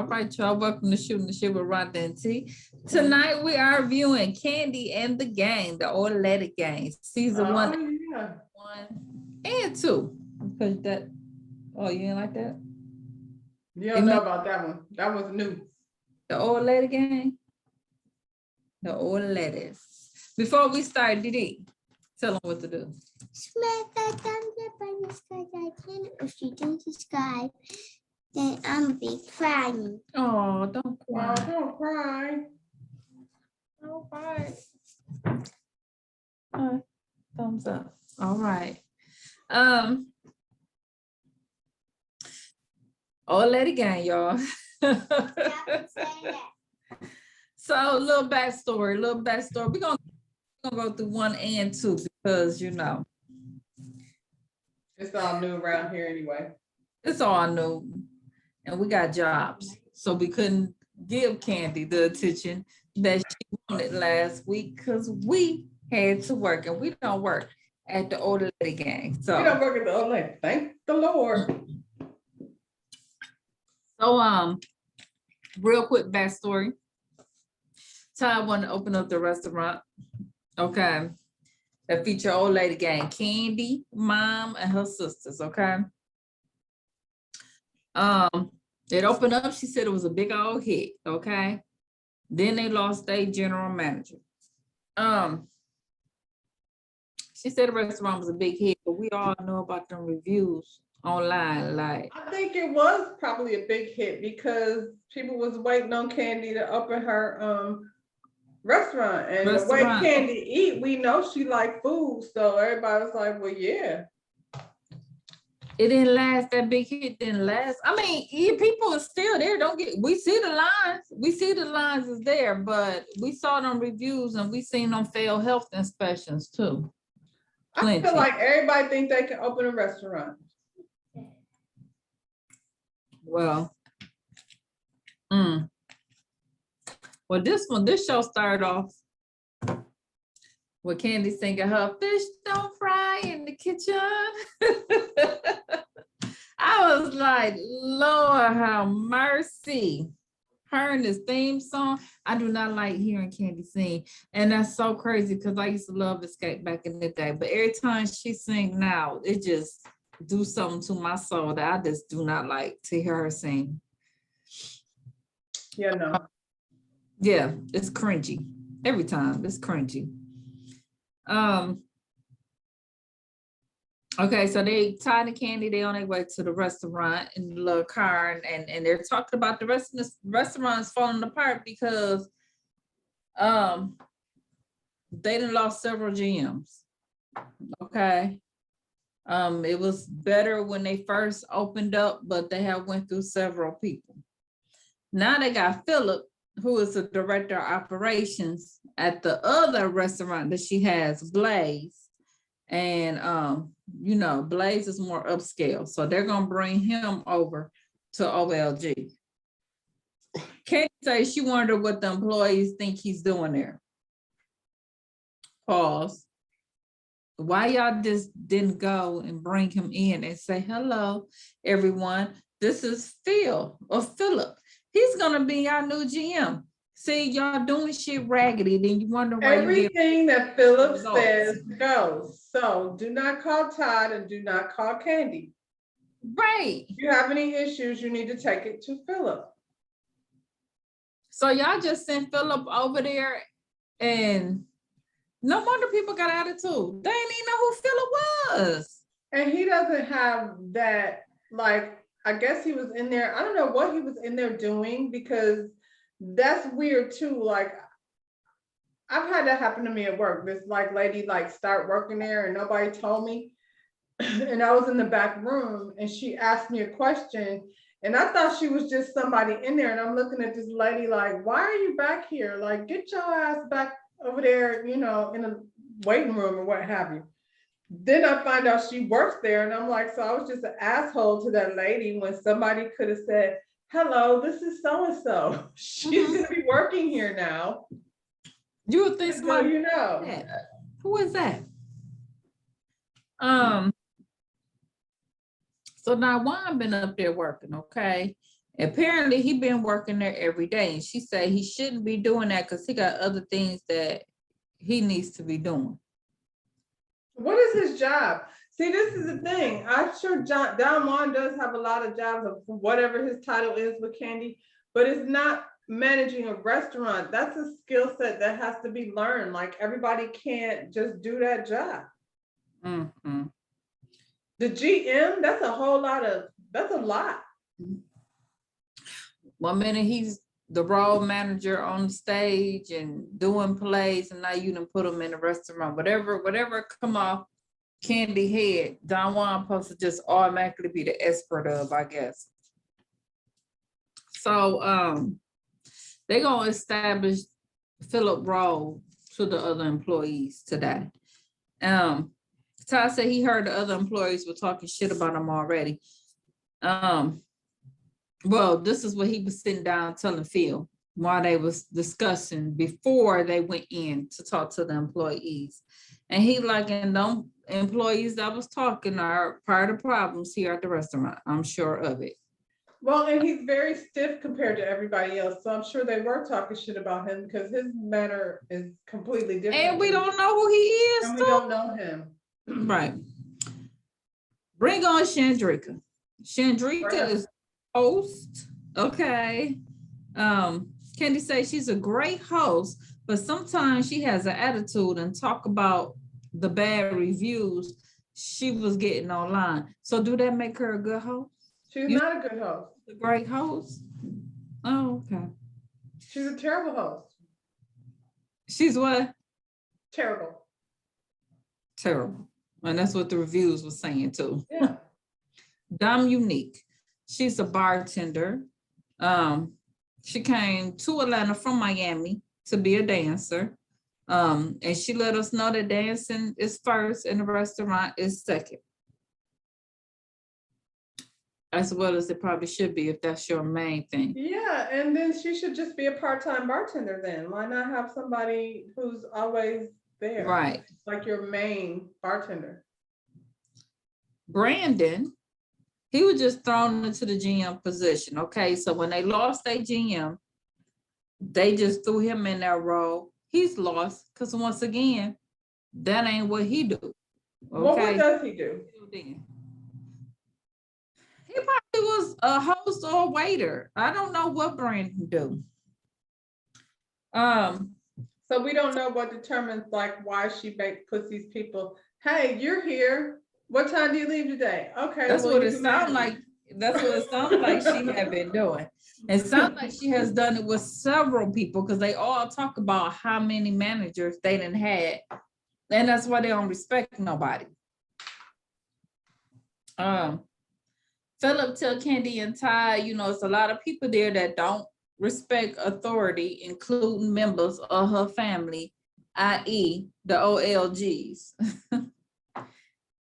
All right, y'all. Welcome to Shooting the Shit with Rhonda and T. Tonight we are viewing Kandi and the Gang, the Old Lady Gang, season one and two. Because that, oh, you didn't like that? You don't know about that one. That was new. The Old Lady Gang? The Old Ladies. Before we start, Didi, tell them what to do. Smack that thumbs up on the sky. If you don't subscribe, then I'm be crying. Oh, don't cry. Oh, don't cry. All right. Thumbs up. All right. Old Lady Gang, y'all. So a little backstory. We're gonna go through 1 and 2 because It's all new around here anyway. it's all new, and we got jobs, so we couldn't give Kandi the attention that she wanted last week because we had to work, and we don't work at the Old Lady Gang. So We don't work at the Old Lady. Thank the Lord. So real quick backstory. Ty wanted to open up the restaurant. Okay. That feature Old Lady Gang, Kandi, mom, and her sisters. Okay. It opened up. She said it was a big old hit. Okay. Then they lost their general manager. She said the restaurant was a big hit, but we all know about them reviews online. Like, I think it was probably a big hit because people was waiting on Kandi to open her restaurant. And the way Kandi eat, we know she like food. So everybody was like, well, yeah. It didn't last. That big hit didn't last. I mean, people are still there. We see the lines. We see the lines is there, but we saw them reviews and we seen them fail health inspections too. Plenty. I feel like everybody think they can open a restaurant. Well, this show started off with Kandi singing her fish don't fry in the kitchen. I was like, Lord have mercy. Her and this theme song. I do not like hearing Kandi sing. And that's so crazy because I used to love Escape back in the day. But every time she sings now, it just do something to my soul that I just do not like to hear her sing. Yeah, no. Yeah, it's cringy. Every time it's cringy. Okay, so they tied the Kandi, they on their way to the restaurant in the little car, and they're talking about the rest of the restaurant's falling apart because they done lost several GMs. Okay. It was better when they first opened up, but they have went through several people. Now they got Philip, who is the director of operations at the other restaurant that she has, Blaze. And Blaze is more upscale. So they're gonna bring him over to OLG. Kandi say she wondered what the employees think he's doing there. Pause. Why y'all just didn't go and bring him in and say, hello, everyone. This is Phil or Philip. He's gonna be our new GM. See, y'all doing shit raggedy, then you wonder why everything that Philip says goes. So do not call Todd and do not call Kandi. Right. If you have any issues, you need to take it to Philip. So y'all just sent Philip over there, and no wonder people got attitude. They didn't even know who Philip was. And he doesn't have that, like, I guess he was in there. I don't know what he was in there doing because that's weird too. Like, I've had that happen to me at work. This lady start working there and nobody told me. And I was in the back room and she asked me a question and I thought she was just somebody in there. And I'm looking at this lady like, why are you back here? Like, get your ass back over there, in a waiting room or what have you. Then I find out she works there and I'm like, so I was just an asshole to that lady when somebody could have said, hello, this is so-and-so. She's gonna be working here now. You would think somebody, you know. Who is that? So now Juan been up there working, okay? Apparently he been working there every day, and she said he shouldn't be doing that because he got other things that he needs to be doing. What is his job? See, this is the thing. I'm sure Don Juan does have a lot of jobs of whatever his title is with Kandi, but it's not managing a restaurant. That's a skill set that has to be learned. Like everybody can't just do that job. Mhm. The GM, that's a lot. 1 minute he's the role manager on stage and doing plays, and now you done put him in a restaurant. Whatever come off Candy head, Don Juan supposed to just automatically be the expert of, I guess. So they're gonna establish Philip role to the other employees today. Ty said he heard the other employees were talking shit about him already. Well, this is what he was sitting down telling Phil while they was discussing before they went in to talk to the employees. And he like, and them employees that was talking are part of the problems here at the restaurant. I'm sure of it. Well, and he's very stiff compared to everybody else. So I'm sure they were talking shit about him because his manner is completely different. And we don't know who he is. And we don't know him. Right. Bring on Chandrika. Chandrika is host. Okay. Candy say she's a great host, but sometimes she has an attitude and talk about the bad reviews she was getting online. So do that make her a good host? She's not a good host. A great host? Oh, okay. She's a terrible host. She's what? Terrible. Terrible. And that's what the reviews were saying too. Yeah. Dom Unique. She's a bartender. She came to Atlanta from Miami to be a dancer. And she let us know that dancing is first and the restaurant is second. As well as it probably should be if that's your main thing. Yeah, and then she should just be a part-time bartender then. Why not have somebody who's always there? Right. Like your main bartender. Brandon, he was just thrown into the GM position. Okay, so when they lost their GM, they just threw him in that role. He's lost because once again, that ain't what he do. Okay. Well, what does he do? He probably was a host or a waiter. I don't know what Brandon do. So we don't know what determines like why she puts these people, hey, you're here. What time do you leave today? Okay. That's well, what it sounds like. That's what it sounds like she had been doing. It sounds like she has done it with several people because they all talk about how many managers they done had. And that's why they don't respect nobody. Philip tell Candy and Ty, you know, it's a lot of people there that don't respect authority, including members of her family, i.e. the OLGs.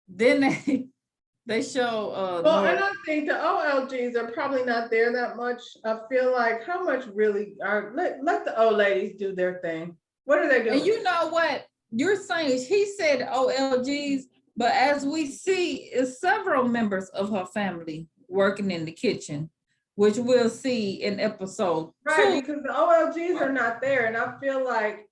Then they show well, and I think the OLGs are probably not there that much. I feel like how much really are let the old ladies do their thing. What are they doing? And you know what you're saying? He said OLGs, but as we see, is several members of her family working in the kitchen, which we'll see in episode 2. Because the OLGs are not there, and I feel like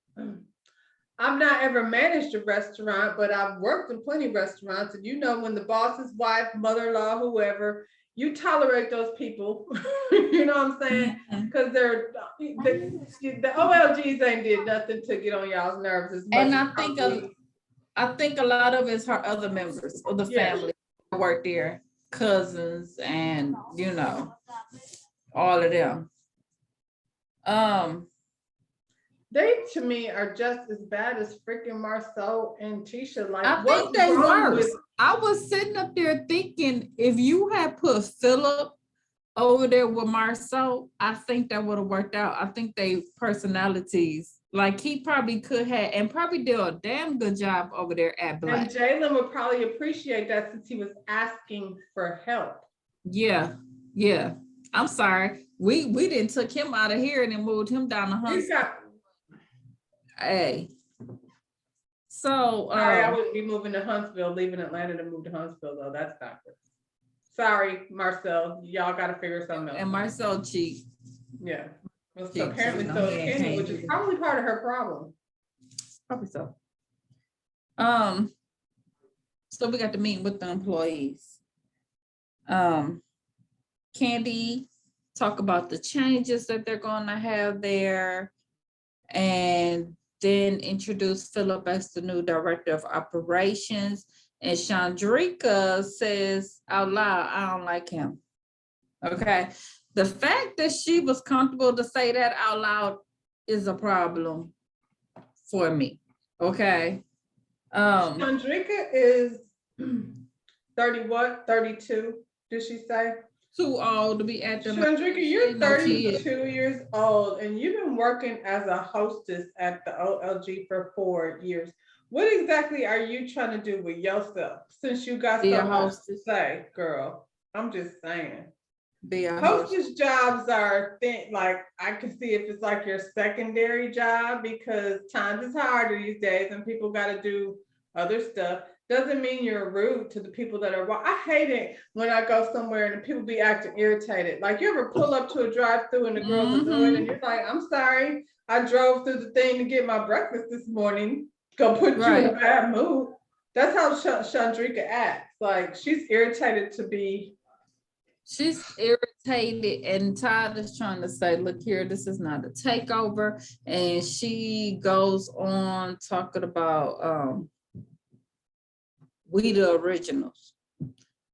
I've not ever managed a restaurant, but I've worked in plenty of restaurants, and you know when the boss's wife, mother-in-law, whoever, you tolerate those people. You know what I'm saying? Because the OLGs ain't did nothing to get on y'all's nerves as much. And I think a lot of it's her other members of the family who work there, cousins, and you know, all of them. They to me are just as bad as freaking Marceau and Tisha. Like I think they worse. I was sitting up there thinking if you had put Philip over there with Marceau, I think that would have worked out. I think they personalities, like he probably could have, and probably did a damn good job over there at Black. And Jalen would probably appreciate that since he was asking for help. Yeah. I'm sorry. We didn't took him out of here and then moved him down to Huntsville. Hey. So I wouldn't be moving to Huntsville, leaving Atlanta to move to Huntsville though. That's backwards. Sorry, Marcel, y'all gotta figure something else. And Marcel cheat. Yeah. Well, so Cheat, apparently cheat. so No, is he ain't Kandi, can't which do is that. probably part of her problem. Probably so. So we got to meet with the employees. Kandi talk about the changes that they're gonna have there, and then introduce Philip as the new director of operations. And Chandrika says out loud, I don't like him. Okay. The fact that she was comfortable to say that out loud is a problem for me. Okay. Chandrika is 30 what? 32, did she say? Too old to be acting like Chandrika, she you're ain't no kid. 32 years old and you've been working as a hostess at the OLG for 4 years. What exactly are you trying to do with yourself since you got Be a so much to hostess. say, girl? I'm just saying. Be a hostess. Hostess jobs are like I can see if it's like your secondary job because times is harder these days and people got to do other stuff. Doesn't mean you're rude to the people that are. Well, I hate it when I go somewhere and people be acting irritated. Like you ever pull up to a drive-through and the girls are doing, and you're like, "I'm sorry, I drove through the thing to get my breakfast this morning. Go put you in a bad mood." That's how Chandrika acts. Like she's irritated to be. She's irritated, and Todd is trying to say, look here, this is not a takeover. And she goes on talking about we the originals.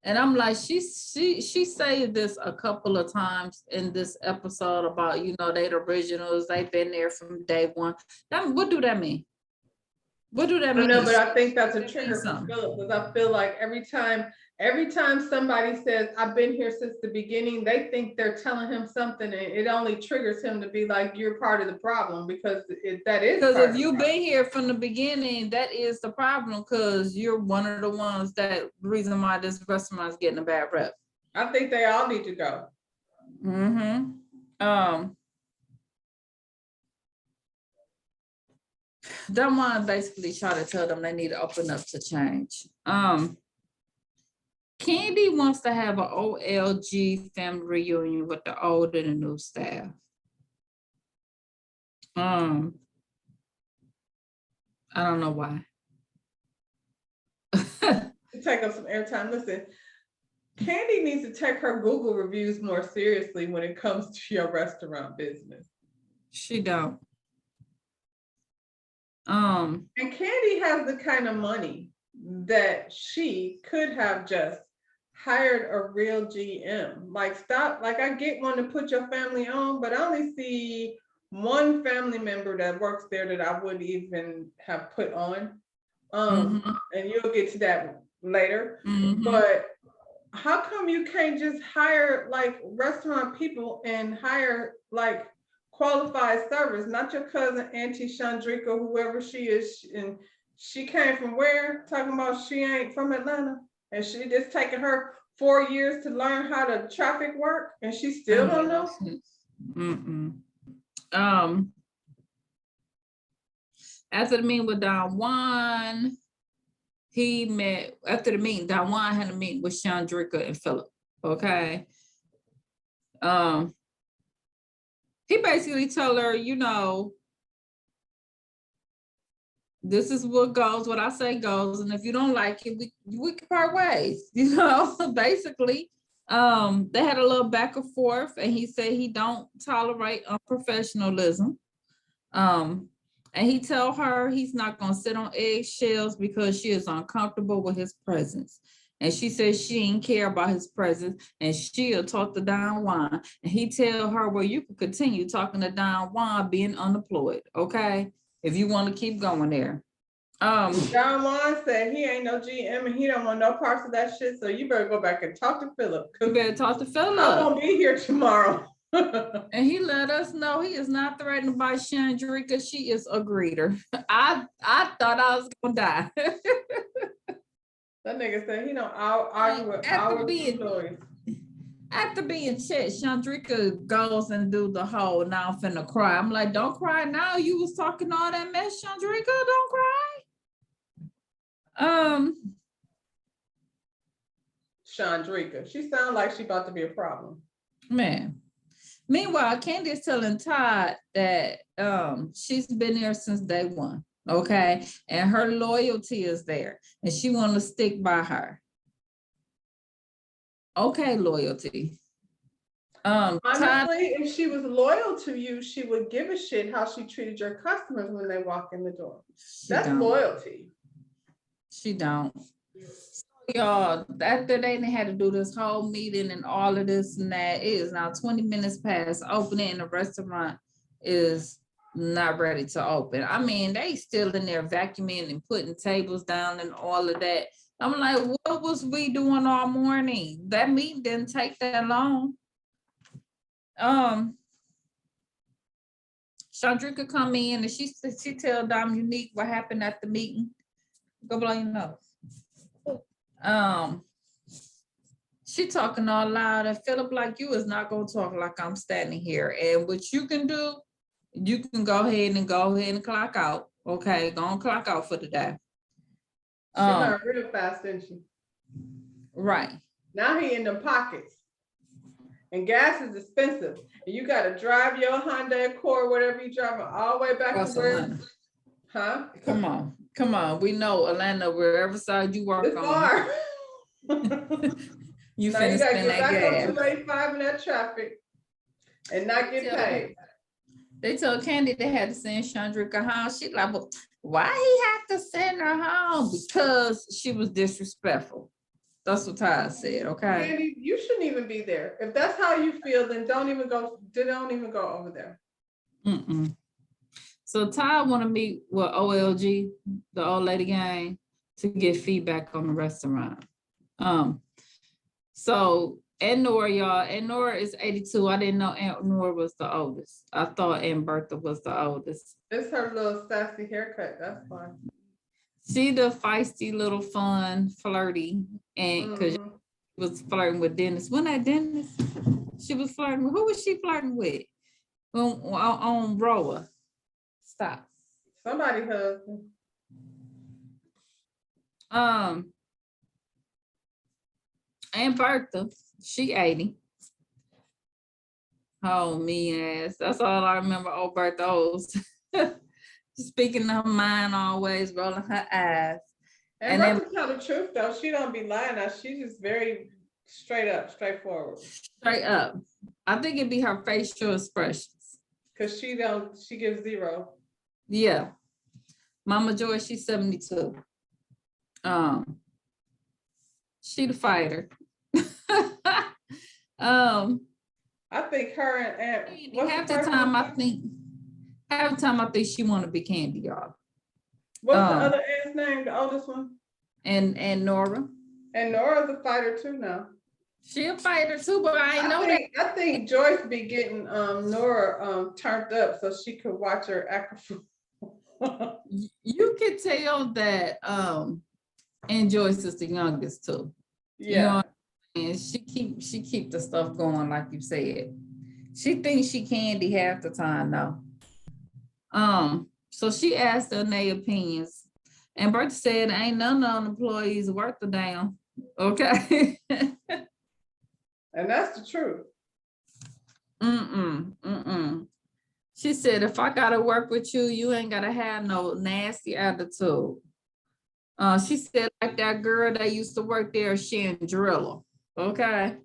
And I'm like, she said this a couple of times in this episode about, you know, they the originals, they've been there from day one. What do that mean? What do that mean? I know, but I think that's a That trigger means for something. Philip because I feel like every time somebody says I've been here since the beginning, they think they're telling him something, and it only triggers him to be like, "You're part of the problem," because that is. Because part if of the you've problem. been here from the beginning, that is the problem. Because you're one of the ones that reason why this restaurant is getting a bad rep. I think they all need to go. Dawan basically tried to tell them they need to open up to change. Kandi wants to have an OLG family reunion with the old and the new staff. I don't know why. To take up some airtime. Listen, Kandi needs to take her Google reviews more seriously when it comes to your restaurant business. She don't. And Kandi has the kind of money that she could have just hired a real GM. Like stop, like I get one to put your family on, but I only see one family member that works there that I would even have put on. And you'll get to that later. But how come you can't just hire like restaurant people and hire like qualified servers, not your cousin Auntie Chandrika, whoever she is, and she came from where? Talking about she ain't from Atlanta, and she just taking her 4 years to learn how the traffic work, and she still don't know. After the meeting with Dawan, after the meeting, Dawan had a meeting with Chandrika and Philip. Okay. He basically told her, you know, this is what goes, what I say goes, and if you don't like it, we can part ways, you know, basically. They had a little back and forth, and he said he don't tolerate unprofessionalism. And he told her he's not gonna sit on eggshells because she is uncomfortable with his presence. And she says she ain't care about his presence, and she'll talk to Don Juan. And he tell her, well, you can continue talking to Don Juan being unemployed, okay? If you want to keep going there. Don Juan said he ain't no GM and he don't want no parts of that shit. So you better go back and talk to Philip. You better talk to Philip. I won't be here tomorrow. And he let us know he is not threatened by Chandrika. She is a greeter. I thought I was gonna die. That nigga said he don't argue with our employees. After being checked, Chandrika goes and do the whole now I'm finna cry. I'm like, don't cry now. You was talking all that mess, Chandrika. Don't cry. Chandrika. She sounds like she about to be a problem. Man. Meanwhile, Kandi is telling Todd that she's been there since day one. Okay. And her loyalty is there. And she want to stick by her. Okay, loyalty. Todd, Honestly, if she was loyal to you, she would give a shit how she treated your customers when they walk in the door. That's loyalty. She don't. Y'all, after they had to do this whole meeting and all of this and that, it is now 20 minutes past opening and the restaurant is not ready to open. I mean, they still in there vacuuming and putting tables down and all of that. I'm like, what was we doing all morning? That meeting didn't take that long. Chandrika come in and she tell Dominique what happened at the meeting. Go blow your nose. She talking all loud, and Philip like, you is not gonna talk like I'm standing here. And what you can do, you can go ahead and clock out. Okay, go on, clock out for the day. She learned real fast, didn't she? Right. Now he in the pockets. And gas is expensive. And you gotta drive your Honda Accord, whatever you drive all the way back to where. Huh? Come on. We know Atlanta, wherever side you work It's on. far. You now finna you gotta spend get that back gas. on 285 in that traffic and not get paid. They told Kandi they had to send Chandrika home. She like, well, why he have to send her home? Because she was disrespectful. That's what Ty said, okay? Kandi, you shouldn't even be there. If that's how you feel, then don't even go over there. So Ty want to meet with OLG, the old lady gang, to get feedback on the restaurant. So Aunt Nora, y'all, Aunt Nora is 82. I didn't know Aunt Nora was the oldest. I thought Aunt Bertha was the oldest. It's her little sassy haircut, that's fine. She the feisty little fun, flirty, and because she was flirting with Dennis. When that Dennis, she was flirting with, who was she flirting with? On Roa. Stop. Somebody husband. Aunt Bertha, she 80. Oh, mean ass. That's all I remember old Bertha O's. Speaking her mind always, rolling her eyes. And Bertha tell the truth though. She don't be lying now. She's just very straight up, straightforward. Straight up. I think it'd be her facial expressions. Cause she gives zero. Yeah. Mama Joy, she's 72. She the fighter. I think her and half the time I think she want to be Kandi, y'all. What's the other aunt's name? The oldest one? And Nora. And Nora's a fighter too now. She a fighter too, but I know that. I think Joyce be getting Nora turned up so she could watch her act. You can tell that and Joyce is the youngest too. Yeah. You know, and she keep the stuff going like you said. She thinks she Kandi half the time though. So she asked them their opinions, and Bertha said ain't none of the employees worth the damn. Okay. And that's the truth. She said, if I gotta work with you, you ain't gotta have no nasty attitude. She said, like that girl that used to work there, Chandrilla. Okay.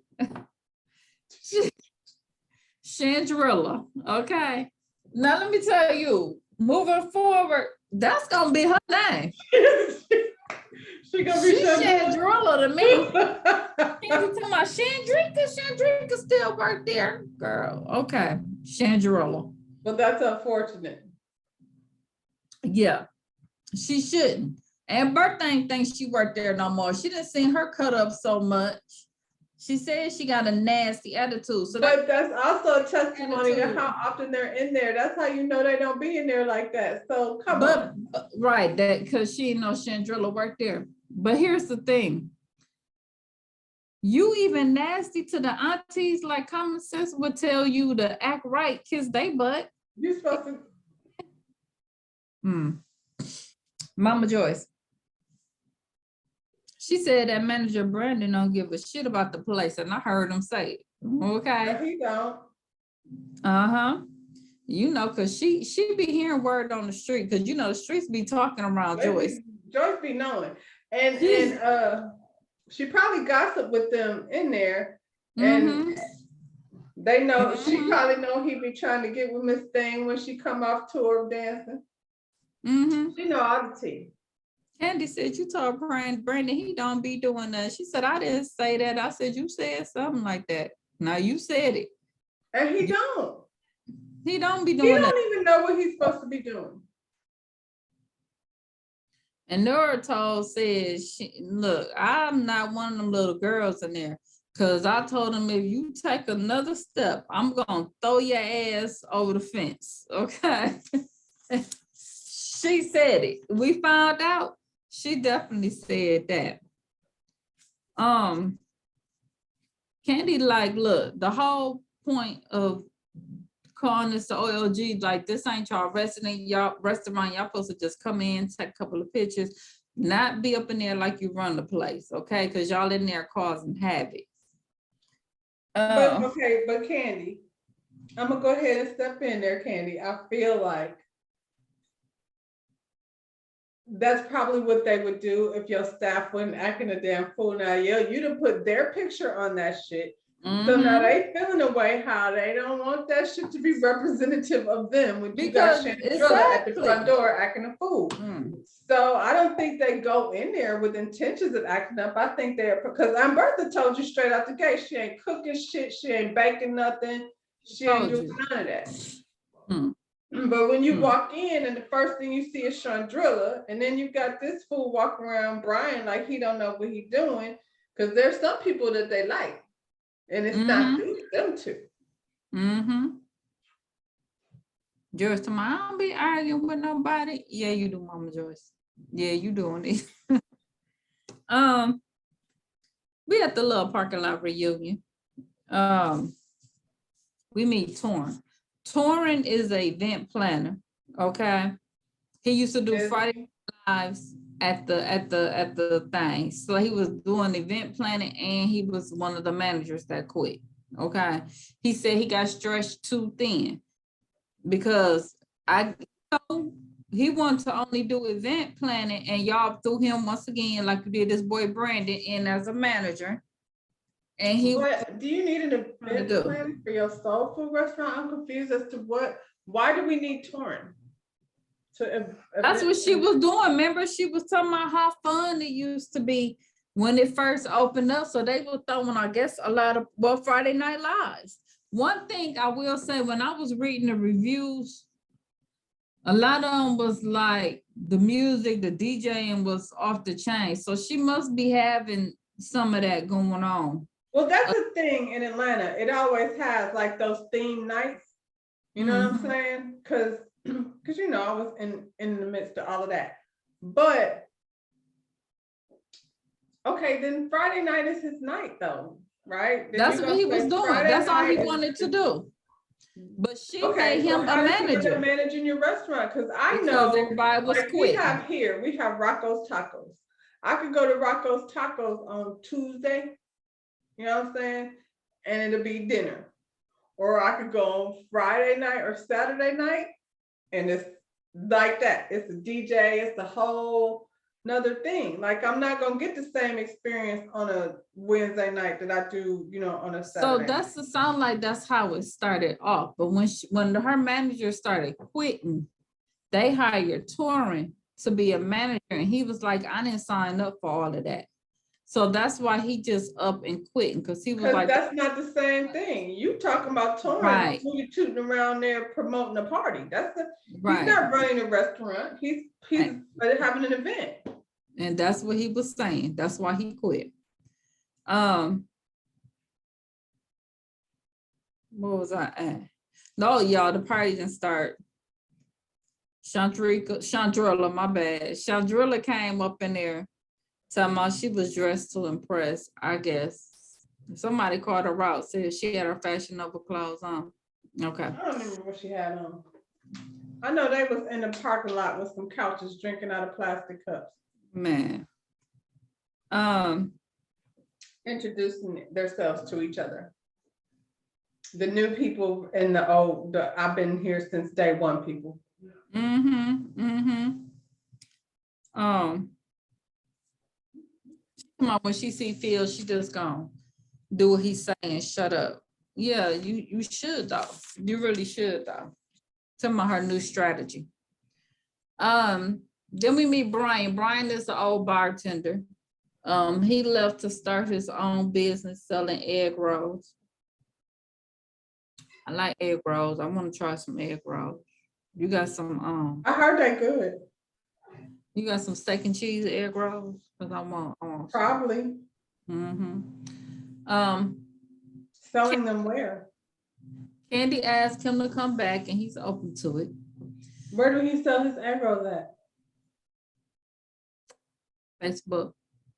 Chandrilla. Okay. Now let me tell you, moving forward, that's gonna be her name. She gonna be Chandrilla to me. You talking about Chandrika still work there, girl. Okay, Chandrilla. But that's unfortunate. Yeah, she shouldn't. And Bertha ain't think she worked there no more. She didn't see her cut up so much. She said she got a nasty attitude. So but that's also a testimony to how often they're in there. That's how you know they don't be in there like that. So come on. Right, that because she didn't know Chandrilla worked there. But here's the thing. You even nasty to the aunties, like common sense would tell you to act right, kiss they butt. You're supposed to. Mama Joyce. She said that manager Brandon don't give a shit about the place, and I heard him say it. Okay. He don't. Uh-huh. You know, cause she be hearing word on the street, cause you know the streets be talking around Joyce. Joyce be knowing. And she probably gossiped with them in there. And they know she probably know he be trying to get with Miss Thing when she come off tour of dancing. She know all the tea. Kandi said you told Brandon he don't be doing that. She said, I didn't say that. I said, you said something like that. Now you said it. And he don't. He don't be doing that. He don't even know what he's supposed to be doing. And Nora says, look, I'm not one of them little girls in there. Cause I told him if you take another step, I'm gonna throw your ass over the fence. Okay. She said it. We found out. She definitely said that. Kandi, like, look, the whole point of calling this the OLG, like, this ain't y'all restaurant. Y'all supposed to just come in, take a couple of pictures, not be up in there like you run the place, okay? Because y'all in there causing havoc. But Kandi, I'm gonna go ahead and step in there, Kandi. I feel like that's probably what they would do if your staff wasn't acting a damn fool. Now, you done put their picture on that shit. So now they feeling a way how they don't want that shit to be representative of them when you got Chandrilla at the front door acting a fool. So I don't think they go in there with intentions of acting up. I think they're, because Bertha told you straight out the gate, she ain't cooking shit, she ain't baking nothing, she ain't doing none of that. But when you walk in and the first thing you see is Chandrilla, and then you got this fool walking around Brian like he don't know what he's doing, because there's some people that they like, and it's not them two. Joyce, tomorrow I don't be arguing with nobody. Yeah, you do, Mama Joyce. Yeah, you doing it. We at the little parking lot reunion. We meet Torrin. Torrin is an event planner. Okay, he used to do Friday Lives at the thing. So he was doing event planning, and he was one of the managers that quit. Okay, he said he got stretched too thin because he wanted to only do event planning, and y'all threw him once again, like you did this boy Brandon, in as a manager. And do you need an event plan for your soul food restaurant? I'm confused as to why do we need Torrin? That's what she was doing. Remember, she was talking about how fun it used to be when it first opened up. So they were throwing, I guess, a lot of Friday Night Lives. One thing I will say, when I was reading the reviews, a lot of them was like the music, the DJing was off the chain. So she must be having some of that going on. Well, that's the thing in Atlanta. It always has like those theme nights. You know what I'm saying? Because you know, I was in the midst of all of that. But okay, then Friday night is his night though, right? Then that's what he was doing. Friday that's all he wanted to do. But she made him a manager. Managing your restaurant, because I know everybody was like we have Rocco's Tacos. I could go to Rocco's Tacos on Tuesday, you know what I'm saying? And it'll be dinner. Or I could go on Friday night or Saturday night, and it's like that. It's a DJ, it's the whole another thing. Like, I'm not gonna get the same experience on a Wednesday night that I do, you know, on a Saturday. So that's the sound like that's how it started off. But when her manager started quitting, they hired Torrin to be a manager, and he was like, I didn't sign up for all of that. So that's why he just up and quitting, because he was like, that's not the same thing. You talking about Torrin tooting around there promoting a party. That's he's not running a restaurant. He's having an event. And that's what he was saying. That's why he quit. What was I at? No, y'all, the party didn't start. Chandrilla, my bad. Chandrilla came up in there talking about she was dressed to impress, I guess. Somebody called her out, said she had her Fashion Nova clothes on. Okay. I don't remember what she had on. I know they was in the parking lot with some couches drinking out of plastic cups. Man. Introducing themselves to each other. The new people and the old, I've been here since day one people. Come on, when she see Phil, she just gonna do what he's saying, shut up. Yeah, you should though. You really should though. Tell me her new strategy. Then we meet Brian. Brian is the old bartender. He left to start his own business selling egg rolls. I like egg rolls. I want to try some egg rolls. You got some I heard that good. you got some steak and cheese egg rolls? Because I want Probably. Selling them where? Kandi asked him to come back and he's open to it. Where do he sell his egg rolls at? Facebook,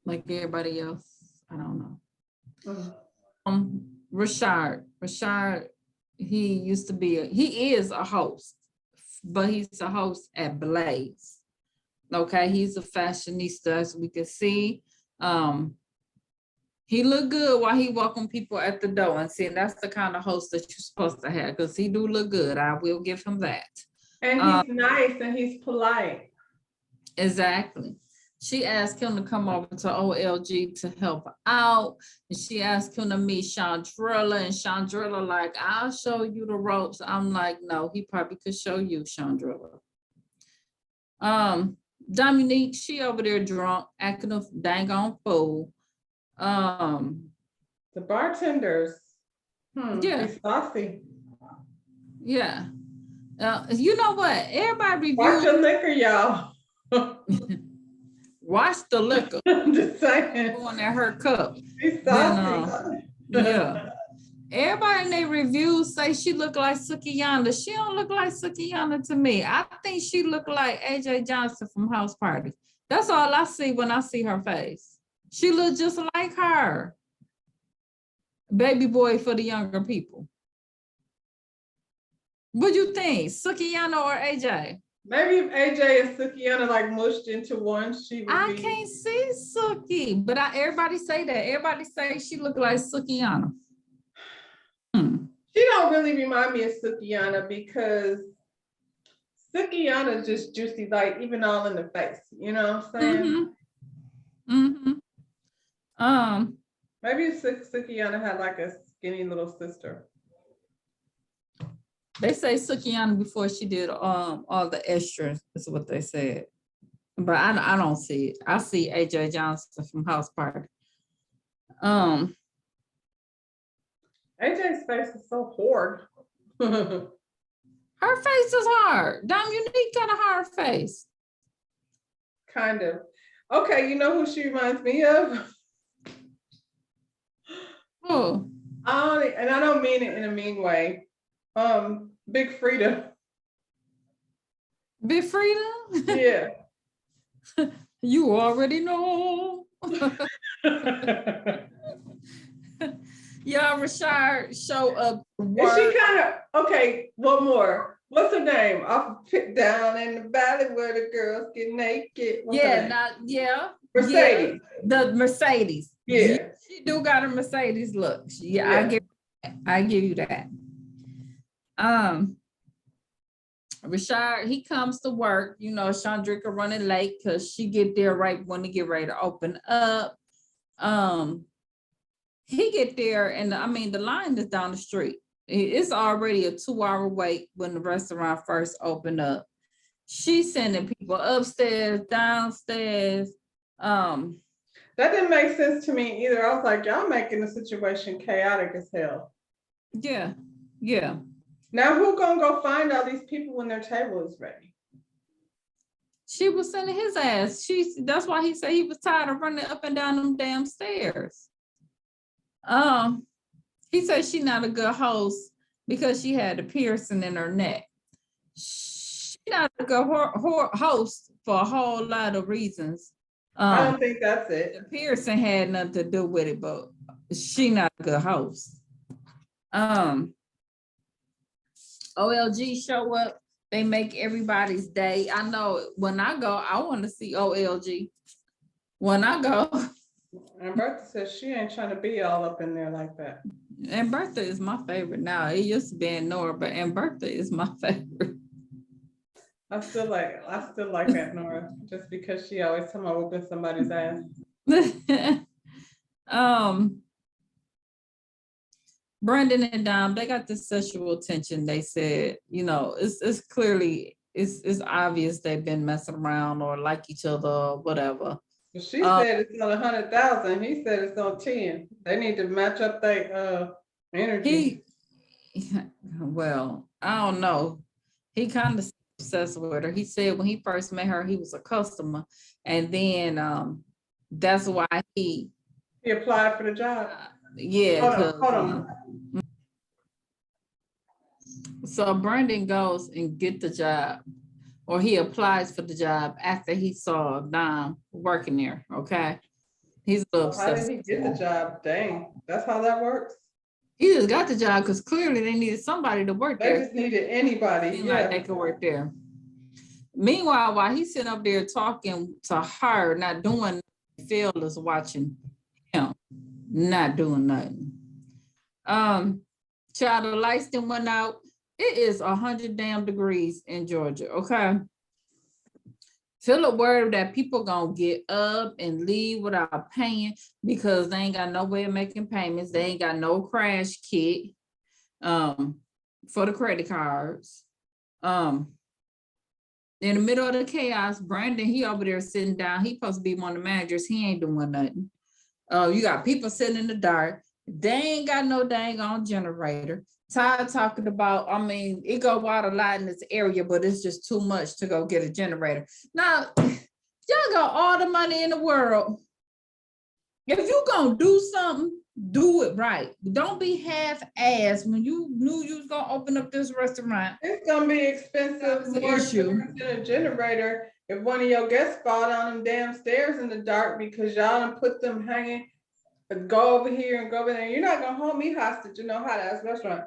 like everybody else. I don't know. Mm. Rashard, he is a host, but he's a host at Blaze. Okay, he's a fashionista, as we can see. He look good while he welcome people at the door, and see, that's the kind of host that you're supposed to have, because he do look good. I will give him that. And he's nice and he's polite. Exactly. She asked him to come over to OLG to help out. And she asked him to meet Chandrilla, and Chandrilla like, I'll show you the ropes. I'm like, no, he probably could show you, Chandrilla. Dominique, she over there drunk, acting a dang on fool. The bartenders. Yeah. Be saucy. Yeah. You know what? Everybody Watch review. your liquor, y'all. Watch the liquor I'm just saying. going at her cup. Be saucy. Yeah. Everybody in their reviews say she look like Sukiyana. She don't look like Sukiyana to me. I think she look like AJ Johnson from House Party. That's all I see when I see her face. She look just like her. Baby boy for the younger people. What do you think? Sukiyana or AJ? Maybe if AJ and Sukiyana like mushed into one, she would I be. can't see Suki, but everybody say that. Everybody say she look like Sukiyana. She don't really remind me of Sukiyana because Sukiyana just juicy, like even all in the face. You know what I'm saying? Maybe Sukiyana had like a skinny little sister. They say Sukiyana before she did all the extras, is what they said. But I don't see it. I see AJ Johnson from House Party. AJ's face is so hard. Her face is hard. Dominique got a hard face. Kind of. Okay, you know who she reminds me of? Oh. And I don't mean it in a mean way. Big Frida. Big Frida? Yeah. You already know. Y'all, Rashard show up. And she kind of, okay, one more. What's her name? Off Pit Down in the Valley where the girls get naked. What's her name? Mercedes. Yeah, the Mercedes. Yeah. She do got a Mercedes look. Yeah. I give you that. Rashard, he comes to work, you know, Chandrika running late because she get there right when they get ready to open up. He get there and I mean, the line is down the street. It's already a 2-hour wait when the restaurant first opened up. She's sending people upstairs, downstairs. That didn't make sense to me either. I was like, y'all making the situation chaotic as hell. Yeah. Now who gonna go find all these people when their table is ready? She was sending his ass. That's why he said he was tired of running up and down them damn stairs. He said she's not a good host because she had a piercing in her neck. She's not a good host for a whole lot of reasons. I don't think that's it. The piercing had nothing to do with it, but she not a good host. OLG show up. They make everybody's day. I know when I go, I want to see OLG. When I go, And Bertha says she ain't trying to be all up in there like that. And Bertha is my favorite now. It used to be Nora, but and Bertha is my favorite. I still like Aunt Nora just because she always come up whooping somebody's ass. Brandon and Dom, they got this sexual tension. They said, it's clearly it's obvious they've been messing around or like each other or whatever. She said it's on 100,000. He said it's on 10. They need to match up their energy. Well, I don't know. He kind of obsessed with her. He said when he first met her, he was a customer, and then that's why he applied for the job. Yeah. Hold on. So Brandon goes and get the job, or he applies for the job after he saw Dom working there. Okay, he's a little How obsessed. did he get the job? Dang, that's how that works. He just got the job because clearly they needed somebody to work there. They just needed anybody. Yeah, like they could work there. Meanwhile, while he's sitting up there talking to her, not doing, Phil is watching him, not doing nothing. Child, the lights then went out. It is 100 damn degrees in Georgia. Okay. Philip worried that people gonna get up and leave without paying because they ain't got no way of making payments. They ain't got no crash kit for the credit cards. In the middle of the chaos, Brandon, he over there sitting down. He supposed to be one of the managers. He ain't doing nothing. You got people sitting in the dark. They ain't got no dang on generator. Todd talking about, it go out a lot in this area, but it's just too much to go get a generator. Now, y'all got all the money in the world. If you gonna do something, do it right. Don't be half-assed when you knew you was gonna open up this restaurant. It's gonna be expensive more than a generator if one of your guests fall down them damn stairs in the dark because y'all done put them hanging. Go over here and go over there. You're not gonna hold me hostage. You know how that's restaurant.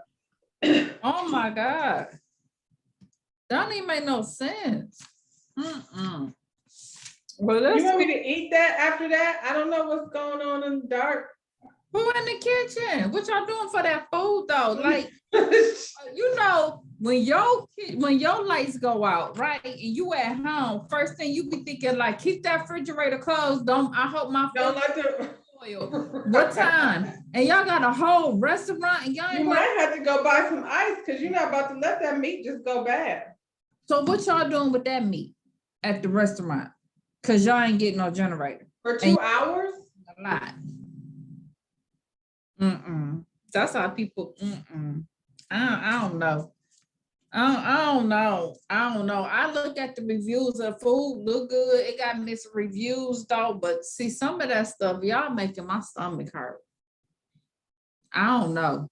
Oh my God. That don't even make no sense. Well, you want me to eat that after that? I don't know what's going on in the dark. Who in the kitchen? What y'all doing for that food though? Like, when your lights go out, right? And you at home, first thing you be thinking like, keep that refrigerator closed. I hope my don't let the what time? And y'all got a whole restaurant and y'all you might have to go buy some ice because you're not about to let that meat just go bad. So what y'all doing with that meat at the restaurant? Because y'all ain't getting no generator. For 2 hours? A lot. That's how people, I don't know. I don't know. I look at the reviews of food, look good. It got mixed reviews though, but see some of that stuff, y'all making my stomach hurt. I don't know.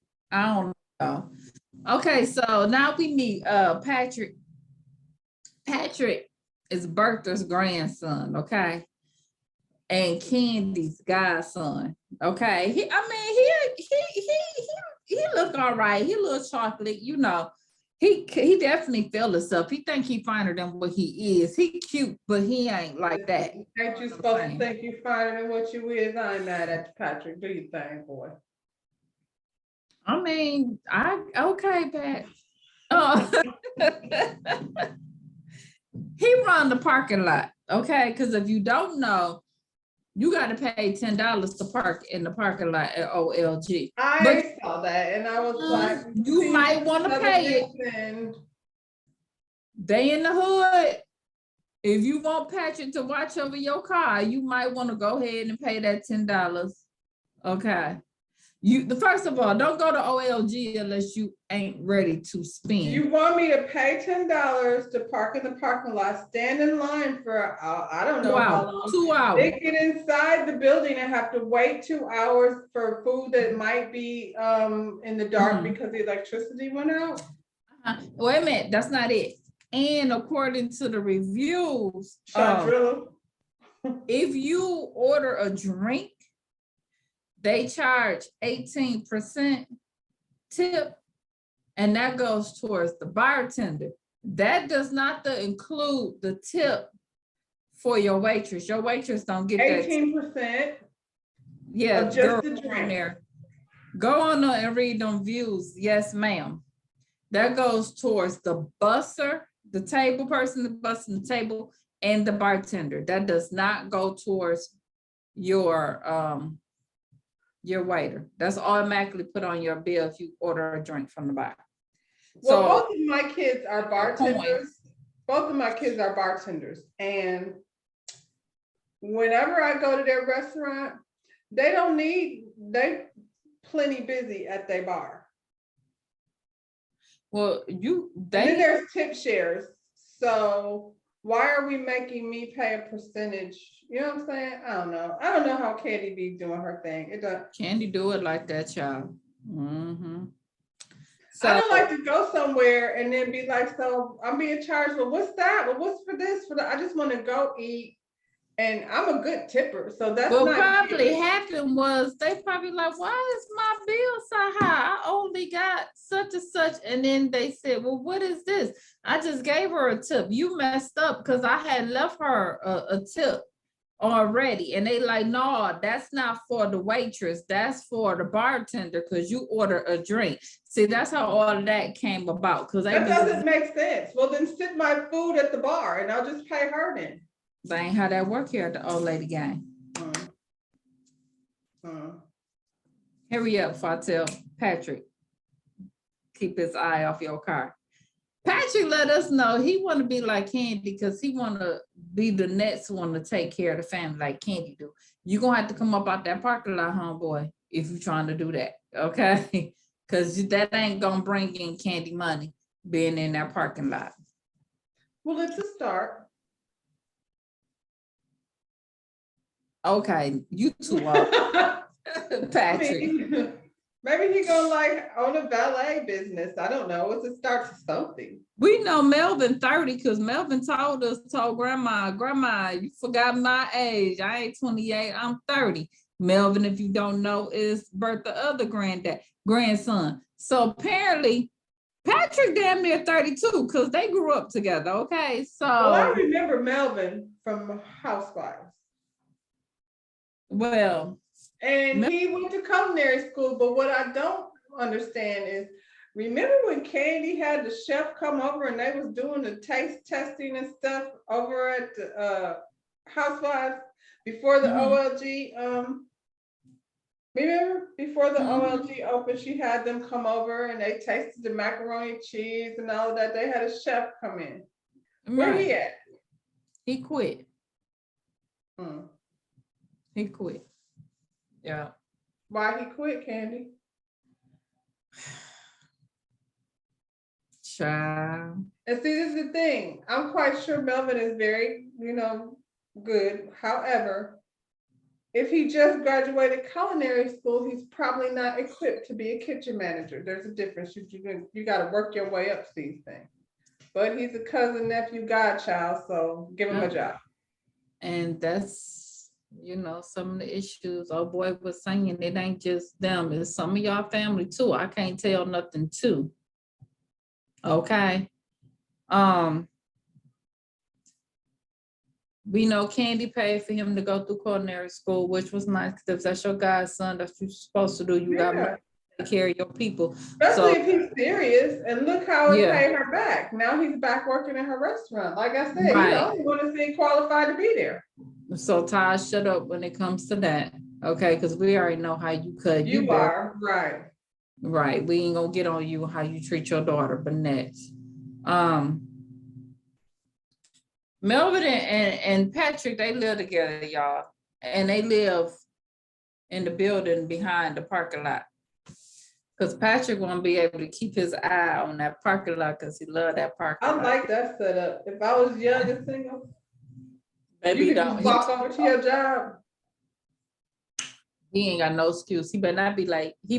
Okay, so now we meet Patrick. Patrick is Bertha's grandson, okay? And Kandi's godson, okay? He look all right. He a little chocolate, He definitely feel himself. He think he finer than what he is. He cute, but he ain't like that. Ain't you supposed to think you finer than what you is? I ain't mad at you, Patrick. Do your thing, boy. Okay, Pat. He run the parking lot, okay? Because if you don't know, you got to pay $10 to park in the parking lot at OLG. I saw that and I was like, you might want to pay it. They in the hood. If you want Patrick to watch over your car, you might want to go ahead and pay that $10. Okay. First of all, don't go to OLG unless you ain't ready to spend. You want me to pay $10 to park in the parking lot, stand in line for, I don't know how long. 2 hours. They get inside the building and have to wait 2 hours for food that might be in the dark because the electricity went out. Wait a minute, that's not it. And according to the reviews, if you order a drink, they charge 18% tip, and that goes towards the bartender. That does not include the tip for your waitress. Your waitress don't get 18%. Yeah, Or just girl, the go on drink? there. Go on there and read them views. Yes, ma'am. That goes towards the busser, the table person, the bussing the table, and the bartender. That does not go towards your waiter. That's automatically put on your bill if you order a drink from the bar. Well, So both of my kids are bartenders. Both of my kids are bartenders. And whenever I go to their restaurant, they plenty busy at their bar. well, And then there's tip shares. So why are we making me pay a percentage? You know what I'm saying? I don't know. I don't know how Kandi be doing her thing. It does. Kandi do it like that, child. Mm-hmm. I don't like to go somewhere and then be like, so I'm being charged. Well, what's that? Well, what's for this? For that? I just want to go eat. And I'm a good tipper. So that's what not probably good. happened was they probably like, why is my bill so high? I only got such and such. And then they said, well, what is this? I just gave her a tip. You messed up because I had left her a tip already. And they like, no, that's not for the waitress. That's for the bartender because you order a drink. See, that's how all of that came about. Because That doesn't make sense. Well, then sit my food at the bar and I'll just pay her then. That ain't how that work here at the old lady game. Hurry up before I tell Patrick, keep his eye off your car. Patrick let us know he want to be like Kandi because he want to be the next one to take care of the family like Kandi do. You're going to have to come up out that parking lot, homeboy, if you're trying to do that, okay? Because that ain't going to bring in Kandi money being in that parking lot. Well, it's a start. Okay, you too old. Patrick. Maybe he gonna like own a valet business. I don't know. It's a start to something. We know Melvin 30 because Melvin told grandma, you forgot my age. I ain't 28, I'm 30. Melvin, if you don't know, is Bertha other grandson. So apparently Patrick damn near 32 because they grew up together. Okay, so Well, I remember Melvin from Housewives. Well, and he went to culinary school, but what I don't understand is, remember when Kandi had the chef come over and they was doing the taste testing and stuff over at the Housewives before the OLG? Remember before the OLG opened, she had them come over and they tasted the macaroni cheese and all of that. They had a chef come in. Where he at? He quit. He quit. Yeah. Why he quit, Kandi? Child. And see, this is the thing. I'm quite sure Melvin is very, good. However, if he just graduated culinary school, he's probably not equipped to be a kitchen manager. There's a difference. You got to work your way up to these things. But he's a cousin, nephew, godchild, so give him a job. And that's, some of the issues old boy was saying, it ain't just them, it's some of y'all family too. I can't tell nothing too. Okay. We know Kandi paid for him to go through culinary school, which was nice because if that's your godson, that's what you're supposed to do. You got to take care of your people. Especially if he's serious, and look how it paid her back. Now he's back working in her restaurant. Like I said, he's the only one that's being qualified to be there. So Ty, shut up when it comes to that. Okay, because we already know how you cut. You are, right. Right. We ain't gonna get on you how you treat your daughter, but next. Melvin and Patrick, they live together, y'all. And they live in the building behind the parking lot. Because Patrick won't be able to keep his eye on that parking lot because he loved that parking lot. I like that setup. If I was young and single, Baby, you could just walk over to your job. He ain't got no excuse. He better not be like, he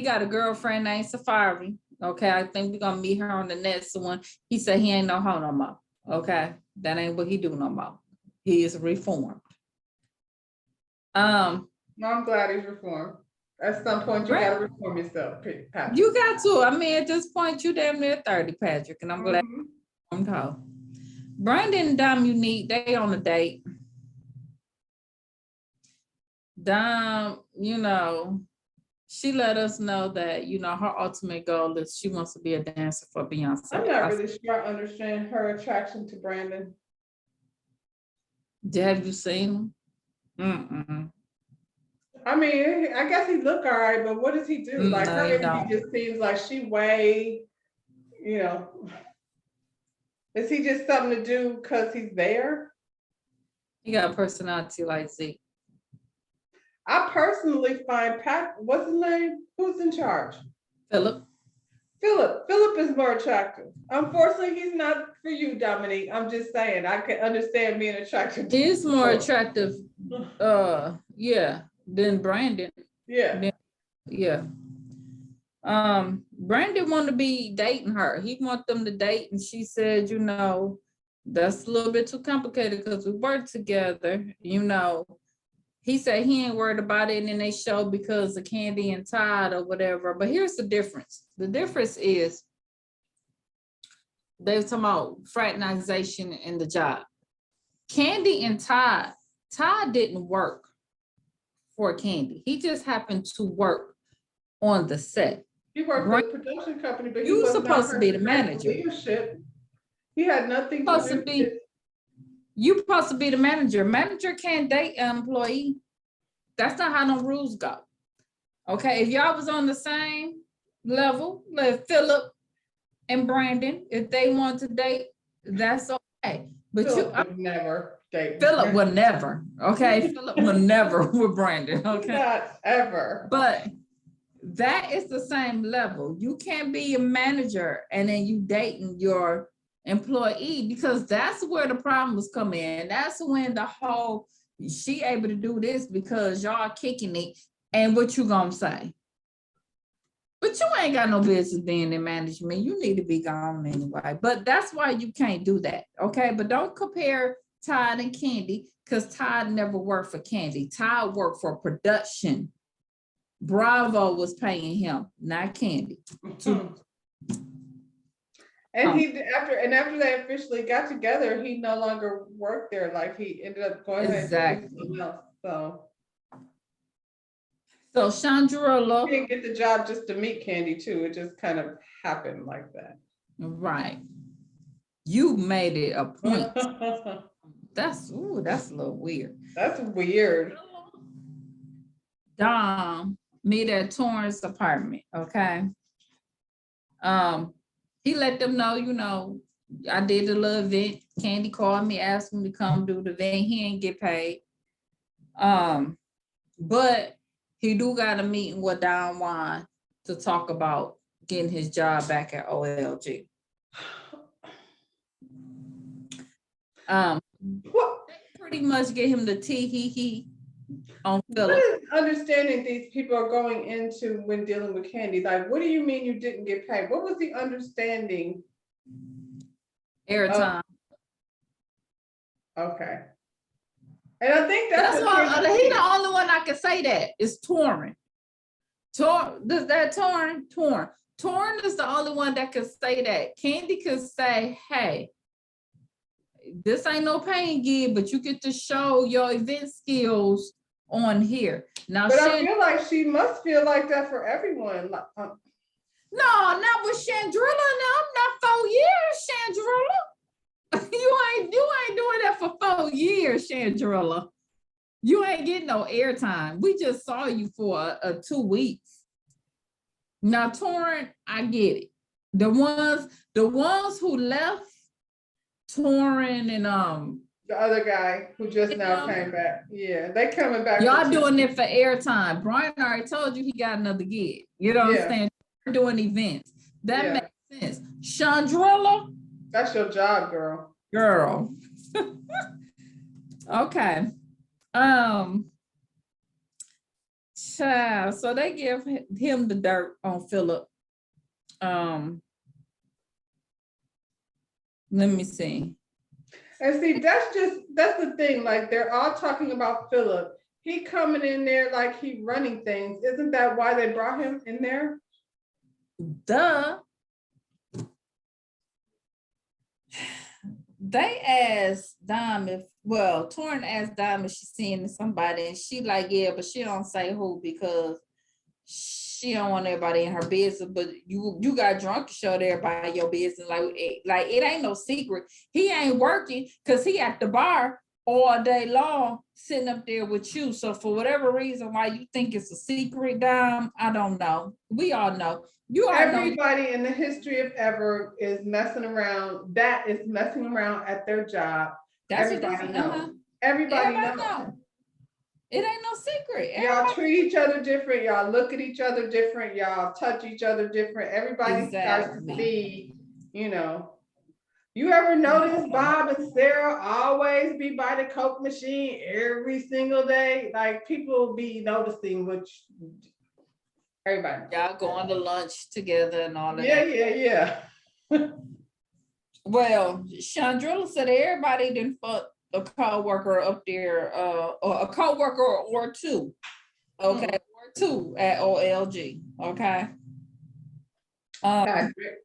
got a girlfriend named Safari. Okay, I think we're gonna meet her on the next one. He said he ain't no hoe no more. Okay, that ain't what he do no more. He is reformed. I'm glad he's reformed. At some point, you gotta reform yourself, Patrick. You got to. I mean, at this point, you damn near 30, Patrick, and I'm glad I'm told. Brandon and Dominique, they on a date. Dom, she let us know that, her ultimate goal is she wants to be a dancer for Beyonce. I'm not really sure I understand her attraction to Brandon. Have you seen him? I mean, I guess he look all right, but what does he do? Like No, her he energy don't. just seems like she way, is he just something to do because he's there? He got a personality like Zeke. I personally find what's his name? Who's in charge? Philip. Philip is more attractive. Unfortunately, he's not for you, Dominique. I'm just saying, I can understand being attracted to He is more Philip. attractive, than Brandon. Yeah. Yeah. Brandon want to be dating her. He want them to date, and she said, that's a little bit too complicated because we work together. He said he ain't worried about it, and then they show because of Kandi and Todd or whatever. But here's the difference. The difference is they were talking about fraternization in the job. Kandi and Todd didn't work for Kandi. He just happened to work on the set. He worked for a production company, but he You was supposed to be the manager. Leadership. He had nothing to do with it. You supposed to be the manager. Manager can't date an employee. That's not how no rules go. Okay, if y'all was on the same level, like Philip and Brandon, if they want to date, that's okay. But Philip would never date. Philip would never. Okay, Philip would never with Brandon. Okay, not ever. But that is the same level. You can't be a manager and then you dating your employee, because that's where the problems come in. That's when the whole she able to do this because y'all kicking it, and what you gonna say? But you ain't got no business being in management. You need to be gone anyway. But that's why you can't do that. Okay, but don't compare Todd and Kandi, because Todd never worked for Kandi. Todd worked for production. Bravo was paying him, not Kandi. And after they officially got together, he no longer worked there. Like he ended up going ahead and doing something else. So Chandrilla, he didn't get the job just to meet Kandi too. It just kind of happened like that. Right. You made it a point. That's a little weird. That's weird. Dom meet at Torrance apartment. Okay. He let them know, I did a little event. Kandi called me, asked me to come do the event. He ain't get paid. But he do got a meeting with Don Juan to talk about getting his job back at OLG. Pretty much get him the he on Philip. What is understanding these people are going into when dealing with Kandi? Like, what do you mean you didn't get paid? What was the understanding? Airtime. Okay. And I think that's why he's the only one I can say that is Torrin. Torrin is the only one that can say that. Kandi could say, hey, this ain't no paying gig, but you get to show your event skills on here. Now, but I feel like she must feel like that for everyone. No, not with Chandrilla. No, not 4 years, Chandrilla. You ain't doing that for 4 years, Chandrilla. You ain't getting no airtime. We just saw you for 2 weeks. Now, Torrent, I get it. The ones who left, Torrent and the other guy who just now came back. Yeah, they coming back. Y'all doing it for airtime. Brian already told you he got another gig. You know what I'm saying? We're doing events. That makes sense. Chandrilla. That's your job, girl. Girl. Okay. Child. So they give him the dirt on Philip. Let me see. And see, that's the thing. Like they're all talking about Philip. He coming in there like he running things. Isn't that why they brought him in there? Duh. they asked Dom Torrin asked Dom if she's seeing somebody, and she like, yeah, but she don't say who because she don't want everybody in her business. But you got drunk to show everybody your business. Like it ain't no secret. He ain't working because he at the bar all day long, sitting up there with you. So for whatever reason why you think it's a secret, Dom, I don't know. We all know. You all know. Everybody in the history of ever is messing around. That is messing around at their job. That's Everybody what knows. Everybody knows. know. It ain't no secret. Y'all treat each other different. Y'all look at each other different. Y'all touch each other different. Everybody starts to see, you know. You ever notice Bob and Sarah always be by the Coke machine every single day? Like people be noticing, which everybody. Y'all going to lunch together and all of Yeah, that. yeah. Well, Chandrilla said everybody didn't fuck a co-worker up there, or a co-worker or two. Okay, or two at OLG. Okay. Patrick.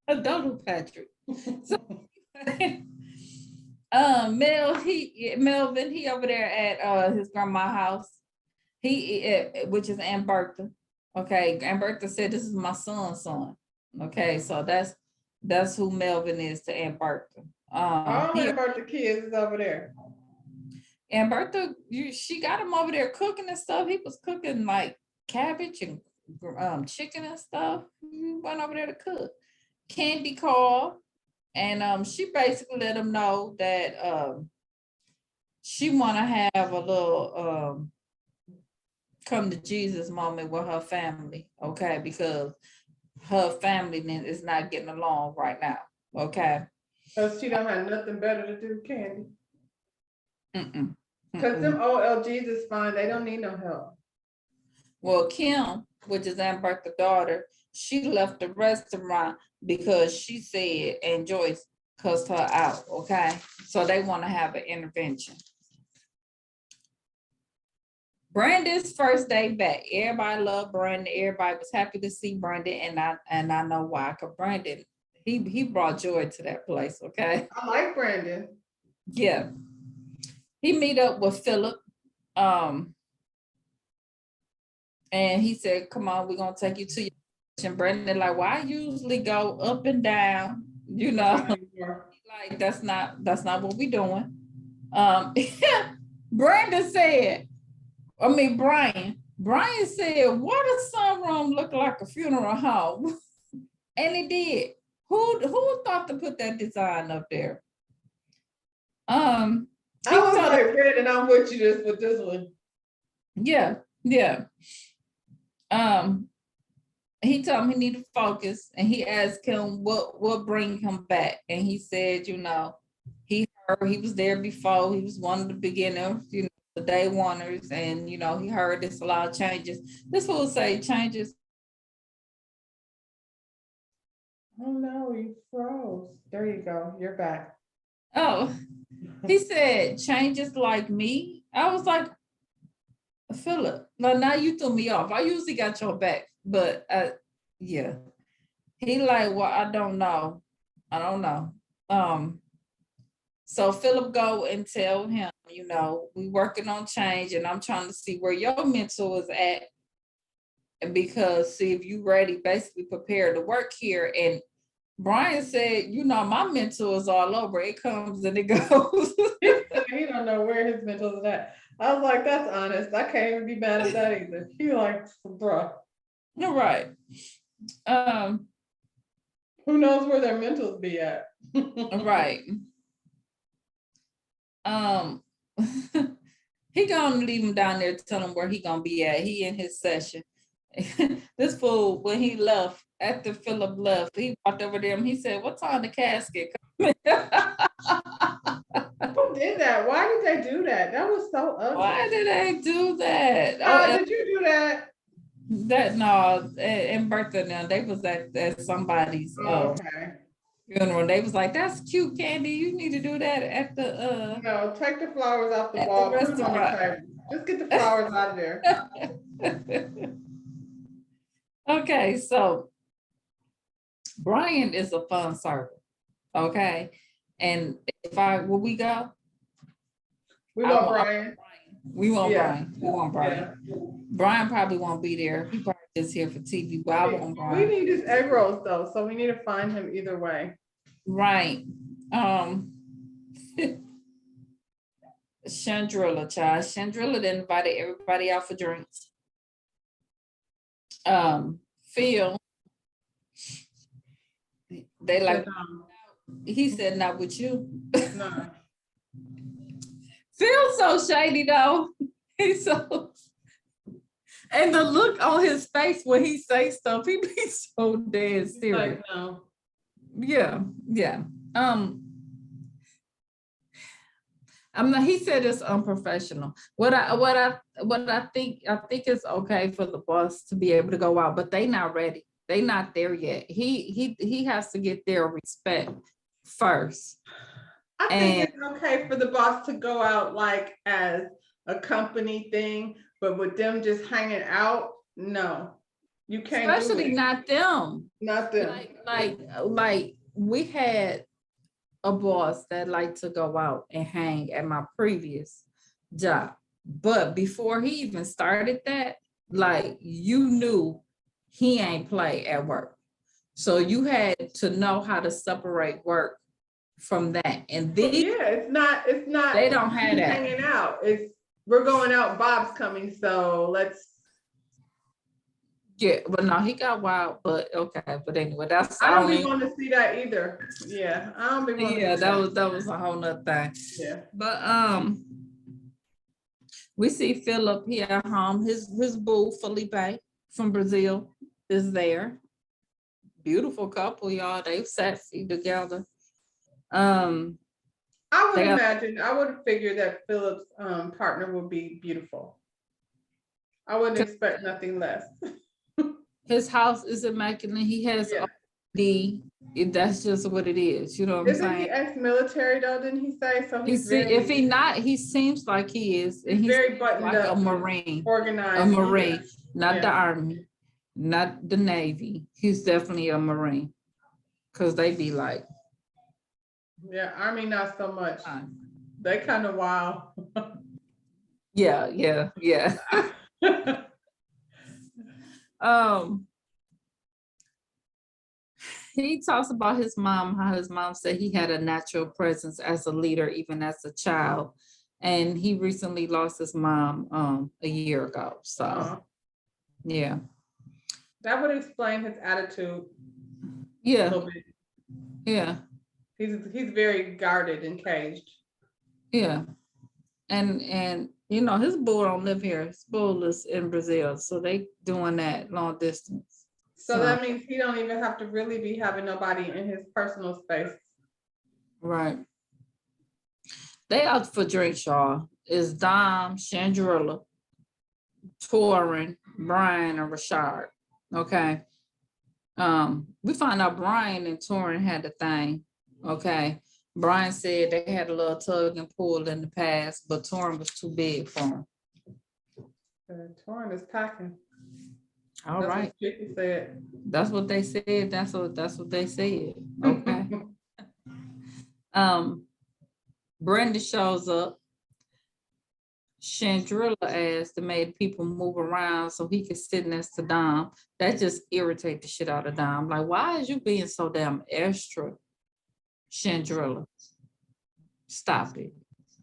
Don't do Patrick. So, Melvin, he over there at his grandma's house. Which is Aunt Bertha. Okay, Aunt Bertha said this is my son's son. Okay, so that's who Melvin is to Aunt Bertha. Aunt Bertha kids is over there. Aunt Bertha, she got him over there cooking and stuff. He was cooking like cabbage and chicken and stuff. He went over there to cook. Kandi called, and she basically let him know that she want to have a little come to Jesus moment with her family, okay, because her family is not getting along right now, okay. Because she don't have nothing better to do, Kandi. Because them OLGs is fine. They don't need no help. Well, Kim, which is Aunt Bertha's daughter, she left the restaurant because she said, and Joyce cussed her out, okay? So they want to have an intervention. Brandon's first day back. Everybody loved Brandon. Everybody was happy to see Brandon, and I know why. Because Brandon, he brought joy to that place, okay? I like Brandon. Yeah. He meet up with Philip. And he said, come on, we're gonna take you to your and Brandon like, well, I usually go up and down, you know. Like that's not what we doing. Brandon said, Brian said, why does sunroom look like a funeral home? And it did. Who thought to put that design up there? I was like, Brandon, I'm with you with this one. Yeah. He told him he needed to focus, and he asked him what bring him back, and he said, you know, he heard he was there before. He was one of the beginners, you know, the day oneers, and you know he heard there's a lot of changes. This will say changes. Oh no, you froze. There you go. You're back. Oh, he said changes like me. I was like, Philip, now you threw me off. I usually got your back, but yeah. He like, well, I don't know. So Philip go and tell him, you know, we working on change, and I'm trying to see where your mental is at, and because see if you ready, basically prepared to work here. And Brian said, you know, my mental is all over. It comes and it goes. He don't know where his mental is at. I was like, that's honest. I can't even be mad at that either. He like, bro. You're right. Who knows where their mentals be at? Right. He gonna leave him down there to tell him where he gonna be at. He in his session. This fool, when he left, after Philip left, he walked over there and he said, what time the casket coming? Who did that? Why did they do that? That was so ugly. Why did they do that? Did you do that? No, and Bertha now, they was at somebody's funeral. They was like, that's cute, Kandi. You need to do that at the No, take the flowers off the wall. Put them on the table. Just get the flowers out of there. Okay, so Brian is a fun server. Okay, and will we go? We I want want- Brian. We want Yeah. Brian. We want Brian. Yeah. Brian probably won't be there. He probably just here for TV, but I want We Brian. need his egg rolls though, so we need to find him either way. Right. Chandrilla, child. Chandrilla invited everybody out for drinks. Phil, they like, he said, not with you. No. Phil's so shady though. He's so, and the look on his face when he say stuff, he be so dead serious. Like, no. Yeah, yeah. I'm not, he said it's unprofessional. What I think it's okay for the boss to be able to go out, but they not ready. They not there yet. He has to get their respect first. I think it's okay for the boss to go out like as a company thing, but with them just hanging out, no. You can't Especially do it. not them. Not them. Like we had a boss that liked to go out and hang at my previous job. But before he even started that, like you knew he ain't play at work. So you had to know how to separate work from that. And But these, yeah, it's not they don't have that. hanging out. It's we're going out, Bob's coming, so let's. Yeah, but no, he got wild, but okay. But anyway, that's I don't only, want to see that either. Yeah, I don't be wanting yeah, to see that was a whole nother thing. Yeah. But we see Philip here at home. His boo Felipe from Brazil is there. Beautiful couple, y'all. They sexy together. I would They got- imagine, I would figure that Philip's partner would be beautiful. I wouldn't expect nothing less. His house is immaculate. He has Yeah. that's just what it is. You know what I'm Isn't saying? he ex-military though? Didn't he say? So he's very, If he not, he seems like he is. And he's he's very buttoned like up, a Marine. organized. A Marine, not the Yeah. Army, not the Navy. He's definitely a Marine. Cause they be like, Yeah, Army not so much. They kind of wild. yeah. He talks about his mom, how his mom said he had a natural presence as a leader, even as a child. And he recently lost his mom a year ago. So yeah. That would explain his attitude a Yeah. little bit. Yeah. He's very guarded and caged. Yeah. And you know, his boo don't live here. His boo is in Brazil. So they doing that long distance. So that means he don't even have to really be having nobody in his personal space. Right. They out for drinks, y'all. It's Dom, Chandrilla, Torin, Brian, and Rashard. Okay. We found out Brian and Torin had a thing. Okay. Brian said they had a little tug and pull in the past, but Torin was too big for him. Torin is packing. All That's right. what Chicky said. That's what they said. That's what they said. Okay. Brenda shows up. Chandrilla asked to make people move around so he could sit next to Dom. That just irritated the shit out of Dom. Like, why is you being so damn extra, Chandrilla? Stop it.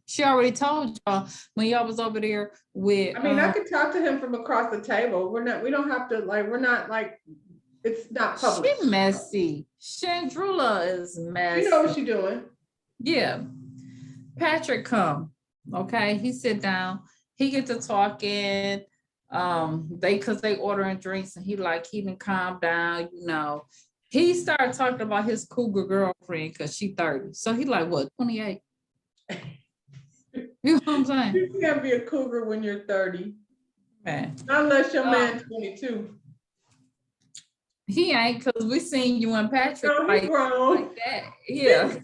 She already told y'all when y'all was over there with. I mean, I could talk to him from across the table. We don't have to we're not like, it's not public. She messy. Chandrilla is messy. You know what she doing. Yeah. Patrick come. Okay. He sit down. He get to talking. Cause they ordering drinks and he didn't calm down, you know. He started talking about his cougar girlfriend because she 30. So he like, what, 28? You know what I'm saying? You can't be a cougar when you're 30. Man. Not unless your man 22. He ain't, because we seen you and Patrick No, like he grown. that. Yeah.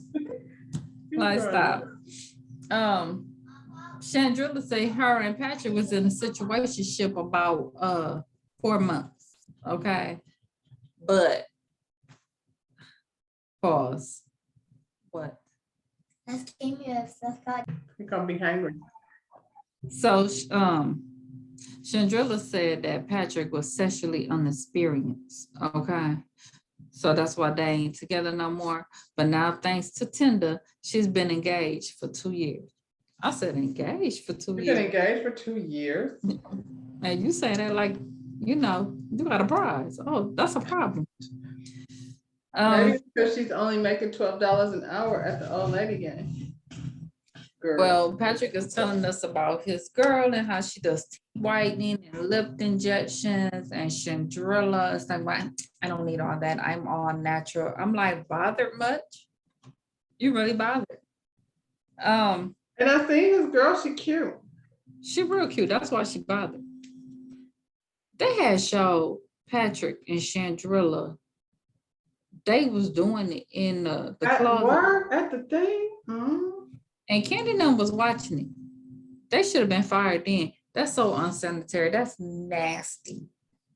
He Like, grown. stop. Chandrilla say her and Patrick was in a situationship about 4 months. Okay. But pause. What? That's Kimmy. That's God. You're gonna be hungry. So, Chandrilla said that Patrick was sexually inexperienced. Okay. So that's why they ain't together no more. But now, thanks to Tinder, she's been engaged for 2 years. I said engaged for 2 You've been years. engaged for 2 years. And you say that like, you got a prize. Oh, that's a problem. Maybe because she's only making $12 an hour at the old lady game. Girl. Well, Patrick is telling us about his girl and how she does teeth whitening and lip injections and Chandrilla. It's like, well, I don't need all that. I'm all natural. I'm like, bothered much? You really bothered? And I seen this girl, she cute. She real cute. That's why she bothered. They had showed Patrick and Chandrilla. They was doing it in the At closet. work, at the thing. Mm-hmm. And Kandi Nunn was watching it. They should have been fired then. That's so unsanitary. That's nasty.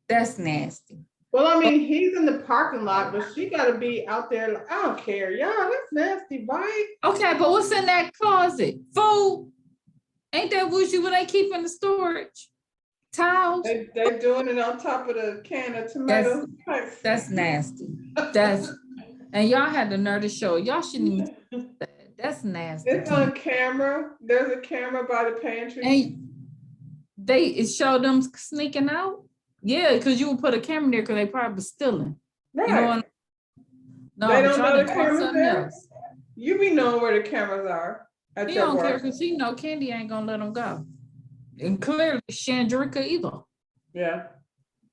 That's nasty. Well, I mean, he's in the parking lot, but she got to be out there. Like, I don't care. Y'all, that's nasty, right? Okay, but what's in that closet? Food. Ain't that usually what they keep in the storage? Towels. They're doing it on top of the can of tomatoes. That's nasty. And y'all had the nerve to show. Y'all shouldn't. That's nasty. It's on camera. There's a camera by the pantry. And it showed them sneaking out. Yeah, because you would put a camera there because they probably stealing. Right. You know no, they don't know to the call cameras something there. else. You be knowing where the cameras are at He your don't care work. because he know Kandi ain't gonna let him go. And clearly Chandrika either. Yeah.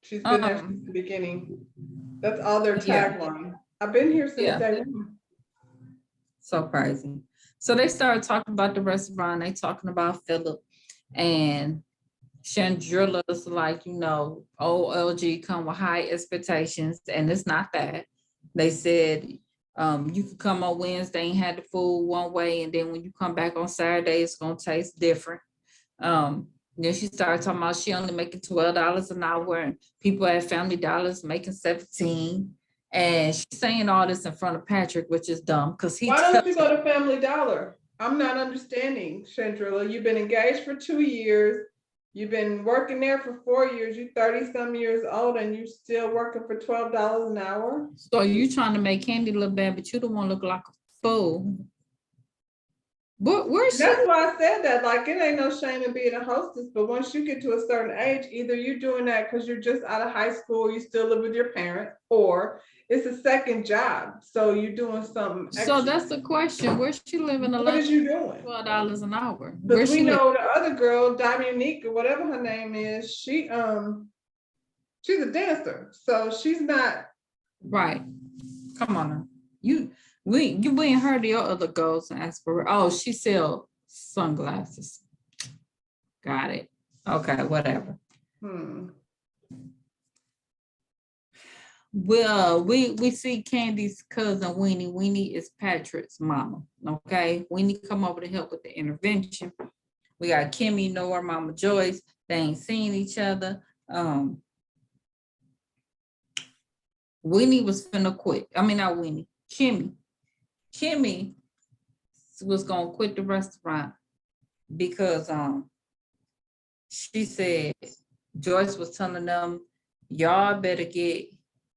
She's been there since the beginning. That's all their tagline. I've been here since day one. So crazy. So they started talking about the restaurant. They talking about Philip and Chandrilla's like, OLG come with high expectations, and it's not that. They said you could come on Wednesday and have the food one way, and then when you come back on Saturday, it's gonna taste different. Then she started talking about she only making $12 an hour, and people at Family Dollars making 17. And she's saying all this in front of Patrick, which is dumb because he. Why don't you go to Family Dollar? I'm not understanding, Chandrilla. You've been engaged for 2 years. You've been working there for 4 years. You're 30-some years old, and you're still working for $12 an hour. So you trying to make Kandi look bad, but you don't want to look like a fool. But where's she? That's why I said that. Like, it ain't no shame in being a hostess, but once you get to a certain age, either you're doing that because you're just out of high school, you still live with your parents, or it's a second job. So you're doing something extra. So that's the question. Where's she living? What is you doing? $12 an hour. Because we know the other girl, Dominique, or whatever her name is, she's a dancer. So she's not right. Come on now. You ain't heard your other goals and aspirations. Oh, she sell sunglasses. Got it. Okay, whatever. Well, we see Kandi's cousin Weenie. Weenie is Patrick's mama. Okay, Weenie come over to help with the intervention. We got Kimmy, Nora, Mama Joyce. They ain't seen each other. Weenie was finna quit. I mean, not Weenie. Kimmy was gonna quit the restaurant because she said Joyce was telling them, y'all better get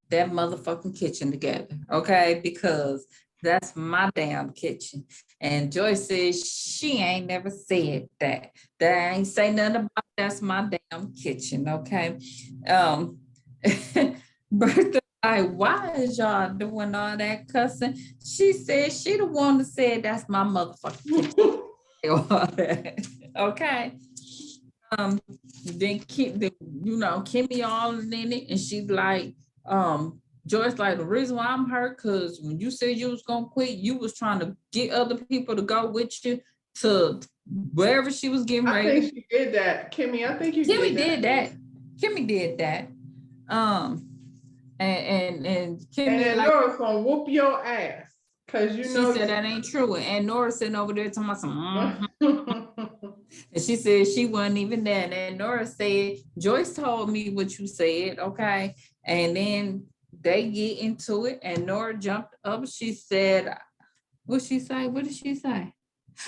that motherfucking kitchen together, okay? Because that's my damn kitchen. And Joyce says she ain't never said that. That I ain't say nothing about that's my damn kitchen, okay? Bertha, like, why is y'all doing all that cussing? She said she the one that said that's my motherfucking kitchen. Okay. Then Kimmy all in it, and she's like, Joyce, like, the reason why I'm hurt, because when you said you was gonna quit, you was trying to get other people to go with you to wherever she was getting ready. I think she did that, Kimmy. I think Kimmy did that. Kimmy did that. And Kimmy, and then like, Nora's gonna whoop your ass because you know she said that ain't true. And Nora sitting over there talking about some. And she said she wasn't even there. And Nora said, Joyce told me what you said, okay? And then they get into it, and Nora jumped up. She said, What she say? What did she say?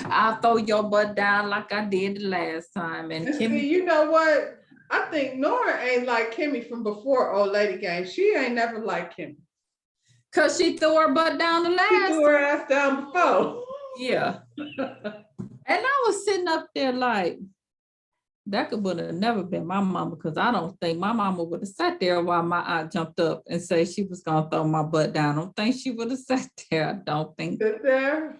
I'll throw your butt down like I did the last time. And And see, Kimmy, you know what? I think Nora ain't like Kimmy from before Old Lady Gang. She ain't never liked Kimmy. cause she threw her butt down the She last threw her ass down before. Yeah. And I was sitting up there like, that could would have never been my mama, because I don't think my mama would have sat there while my aunt jumped up and said she was gonna throw my butt down. I don't think she would have sat there. I don't think. Sit there.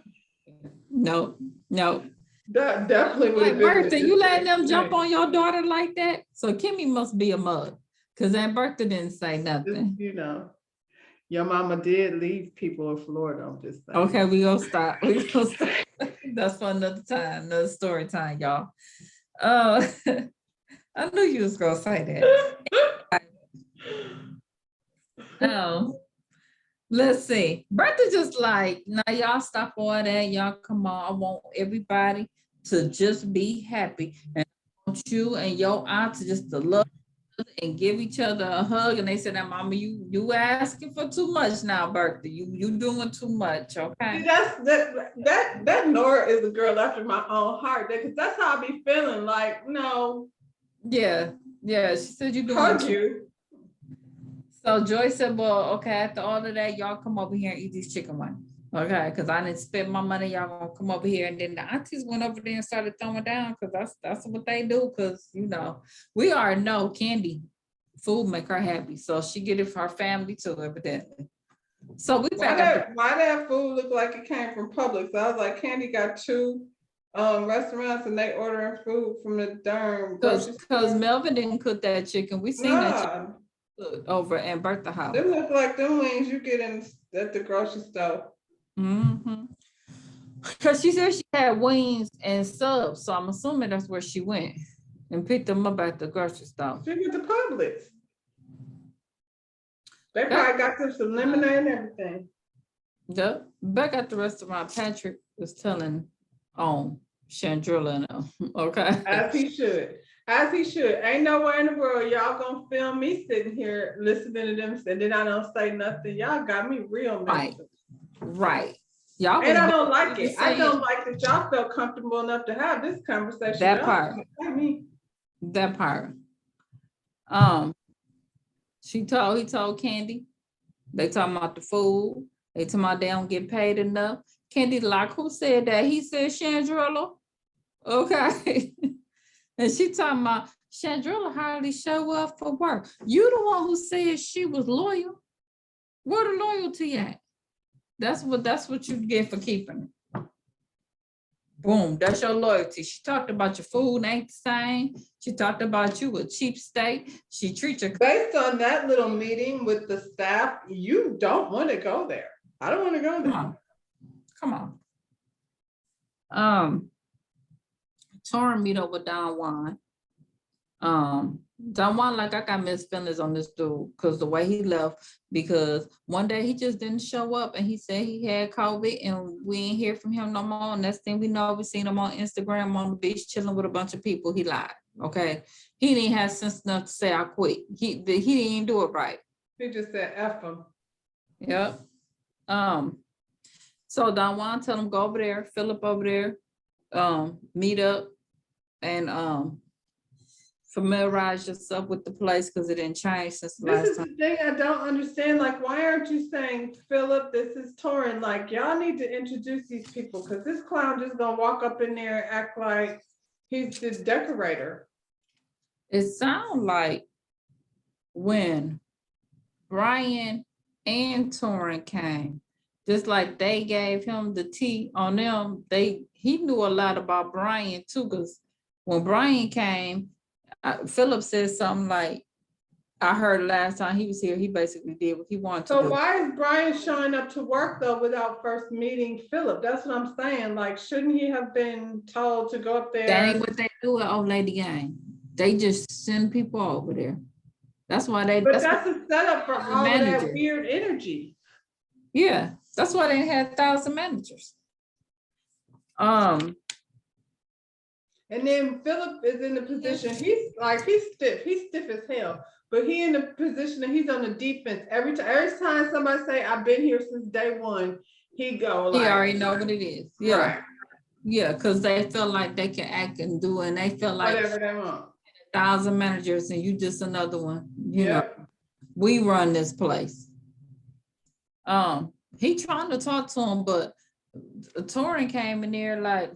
No, no. That definitely would Like have been. Bertha, you letting them jump on your daughter like that? So Kimmy must be a mug, because Aunt Bertha didn't say nothing. You know, your mama did leave people in Florida. I'm just saying. Okay, we gonna stop. We gonna stop. That's for another time, another story time, y'all. I knew you was gonna say that. Let's see. Bertha just like, now y'all stop all that. Y'all come on. I want everybody to just be happy. And I want you and your aunt to just to love and give each other a hug. And they said, that mama, you asking for too much now, Bertha. You doing too much, okay? See, that Nora is a girl after my own heart. Because that's how I be feeling. Like, no. Yeah. She said you doing Hug too. you. So Joy said, well, okay, after all of that, y'all come over here and eat these chicken wings. Okay, because I didn't spend my money, y'all gonna come over here. And then the aunties went over there and started throwing down, because that's what they do. Because we already know Kandi food make her happy. So she get it for her family too, evidently. So we Why that food look like it came from Publix? So I was like, Kandi got two restaurants and they ordering food from the darn because Melvin didn't cook that chicken. We seen that chicken over in Bertha house. They look like them wings you get at the grocery store. Because she said she had wings and subs, so I'm assuming that's where she went and picked them up at the grocery store. She went to Publix. They probably got them some lemonade and everything. Yep. Back at the restaurant, Patrick was telling Chandrilla now. Okay. As he should. As he should. Ain't nowhere in the world y'all gonna film me sitting here listening to them, and then I don't say nothing. Y'all got me real mad. Right. Y'all and I don't like it. I don't like that y'all felt comfortable enough to have this conversation. That part. That part. He told Kandi, they talking about the food. They talking about they don't get paid enough. Kandi like, who said that? He said Chandrilla. Okay. And she talking about Chandrilla hardly show up for work. You the one who said she was loyal. Where the loyalty at? That's what you get for keeping her. Boom, that's your loyalty. She talked about your food ain't the same. She talked about you a cheap steak. She treats you. Based on that little meeting with the staff, you don't want to go there. I don't want to go there. Come on. Torrin meet up with Don Juan. Don Juan, like, I got mixed feelings on this dude because the way he left, because one day he just didn't show up and he said he had COVID and we ain't hear from him no more. And next thing we know, we seen him on Instagram on the beach chilling with a bunch of people. He lied. Okay. He didn't have sense enough to say I quit. He didn't even do it right. He just said F him. Yep. So Don Juan tell him go over there, Philip over there, meet up and familiarize yourself with the place because it didn't change since the last time. This is the thing I don't understand. Like, why aren't you saying, Philip, this is Torrin? Like, y'all need to introduce these people because this clown just gonna walk up in there and act like he's the decorator. It sounds like when Brian and Torrin came, just like they gave him the tea on them, he knew a lot about Brian too, because when Brian came, Philip said something like, I heard last time he was here, he basically did what he wanted to do. So why is Brian showing up to work though without first meeting Philip? That's what I'm saying. Like, shouldn't he have been told to go up there? That ain't what they do at Old Lady Gang. They just send people over there. That's why they. But that's a setup for all that weird energy. Yeah, that's why they had 1,000 managers. And then Philip is in the position, he's stiff as hell, but he in the position that he's on the defense. Every time somebody say, I've been here since day one, he go He like, already know what it is. Yeah, right, yeah, because they feel like they can act and do, and they feel like whatever they want. 1,000 managers and you just another one. You know, Yep. we run this place. He trying to talk to him, but Torin came in there like,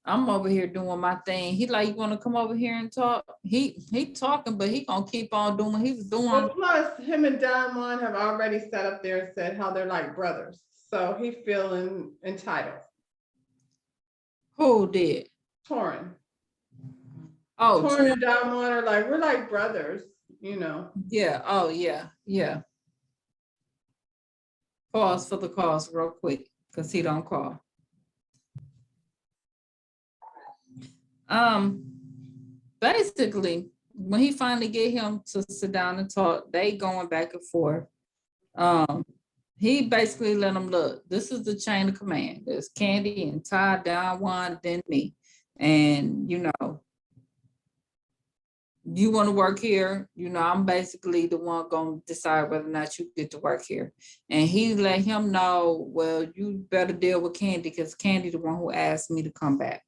I'm over here doing my thing. He like, you want to come over here and talk? He talking, but he gonna keep on doing what he was doing. Well, plus him and Don Juan have already sat up there and said how they're like brothers. So he feeling entitled. Who did? Torin. Oh, Torin and Don Juan are like, we're like brothers, you know. yeah. Oh, yeah. Yeah. Pause for the calls real quick because he don't call. Basically, when he finally get him to sit down and talk, they going back and forth. He basically let him look. This is the chain of command. There's Kandi and Ty, Don Juan, then me. And you know, you want to work here, you know, I'm basically the one going to decide whether or not you get to work here. And he let him know, well, you better deal with Kandi because Kandi the one who asked me to come back.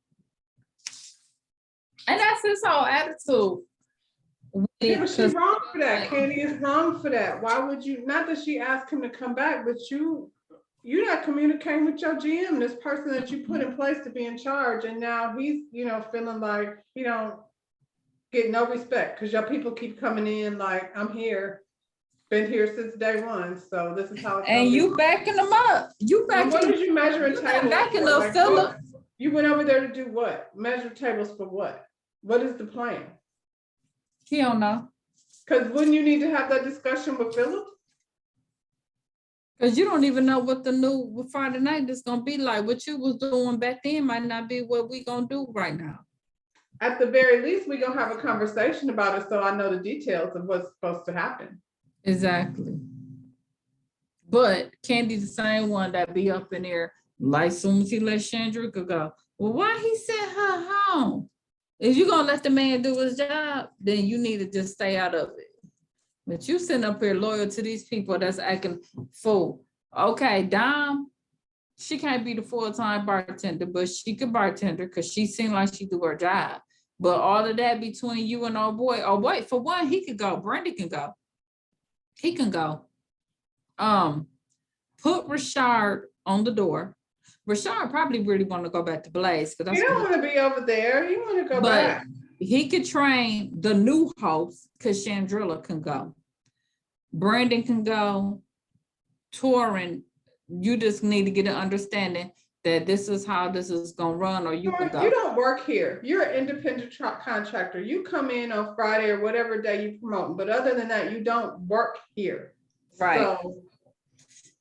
And that's his whole attitude. Yeah, but she's wrong for that. Kandi is wrong for that. Why would you, not that she asked him to come back, but you're not communicating with your GM, this person that you put in place to be in charge. And now he's, you know, feeling like he don't get no respect because your people keep coming in like, I'm here, been here since day one. So this is how it's and you backing them up. You backing. what did you measure You're not tables? backing for? up, Like, Philip. you went over there to do what? Measure tables for what? What is the plan? He don't know. Because wouldn't you need to have that discussion with Philip? Because you don't even know what the new Friday night is going to be like. What you was doing back then might not be what we going to do right now. At the very least, we're going to have a conversation about it so I know the details of what's supposed to happen. Exactly. But Kandi the same one that be up in there, like soon as he let Chandrika go. Well, why he sent her home? If you're going to let the man do his job, then you need to just stay out of it. But you sitting up here loyal to these people that's acting fool. Okay, Dom, she can't be the full-time bartender, but she could bartender because she seemed like she do her job. But all of that between you and old boy, for one, he could go. Brandon can go. He can go. Put Rashard on the door. Rashard probably really want to go back to Blaze because You don't want to be over there. You want to go back. He could train the new host because Chandrilla can go. Brandon can go. Torin, you just need to get an understanding that this is how this is going to run, or you can go. You don't work here. You're an independent contractor. You come in on Friday or whatever day you promote. But other than that, you don't work here. Right. So,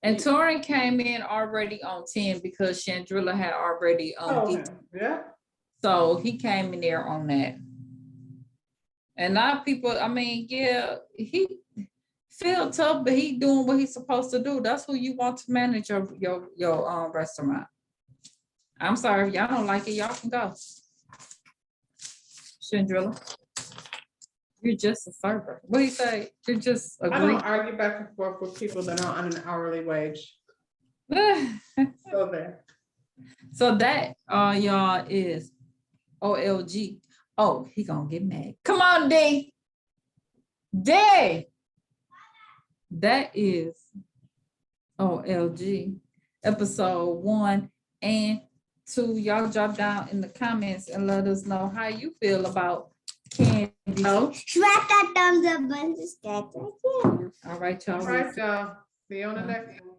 and Torin came in already on 10 because Chandrilla had already yeah. So he came in there on that. And a lot of people, I mean, yeah, he feel tough, but he doing what he's supposed to do. That's who you want to manage your restaurant. I'm sorry, if y'all don't like it, y'all can go. Chandrilla, you're just a server. What do you say? You're just a I don't argue back and forth with people that are on an hourly wage. So there. So that y'all is OLG. Oh, he gonna get mad. Come on, D. D. That is OLG episode 1 and 2. Y'all drop down in the comments and let us know how you feel about Kandi. Smack that thumbs up button. All right, y'all. All right, y'all. See you on the next one.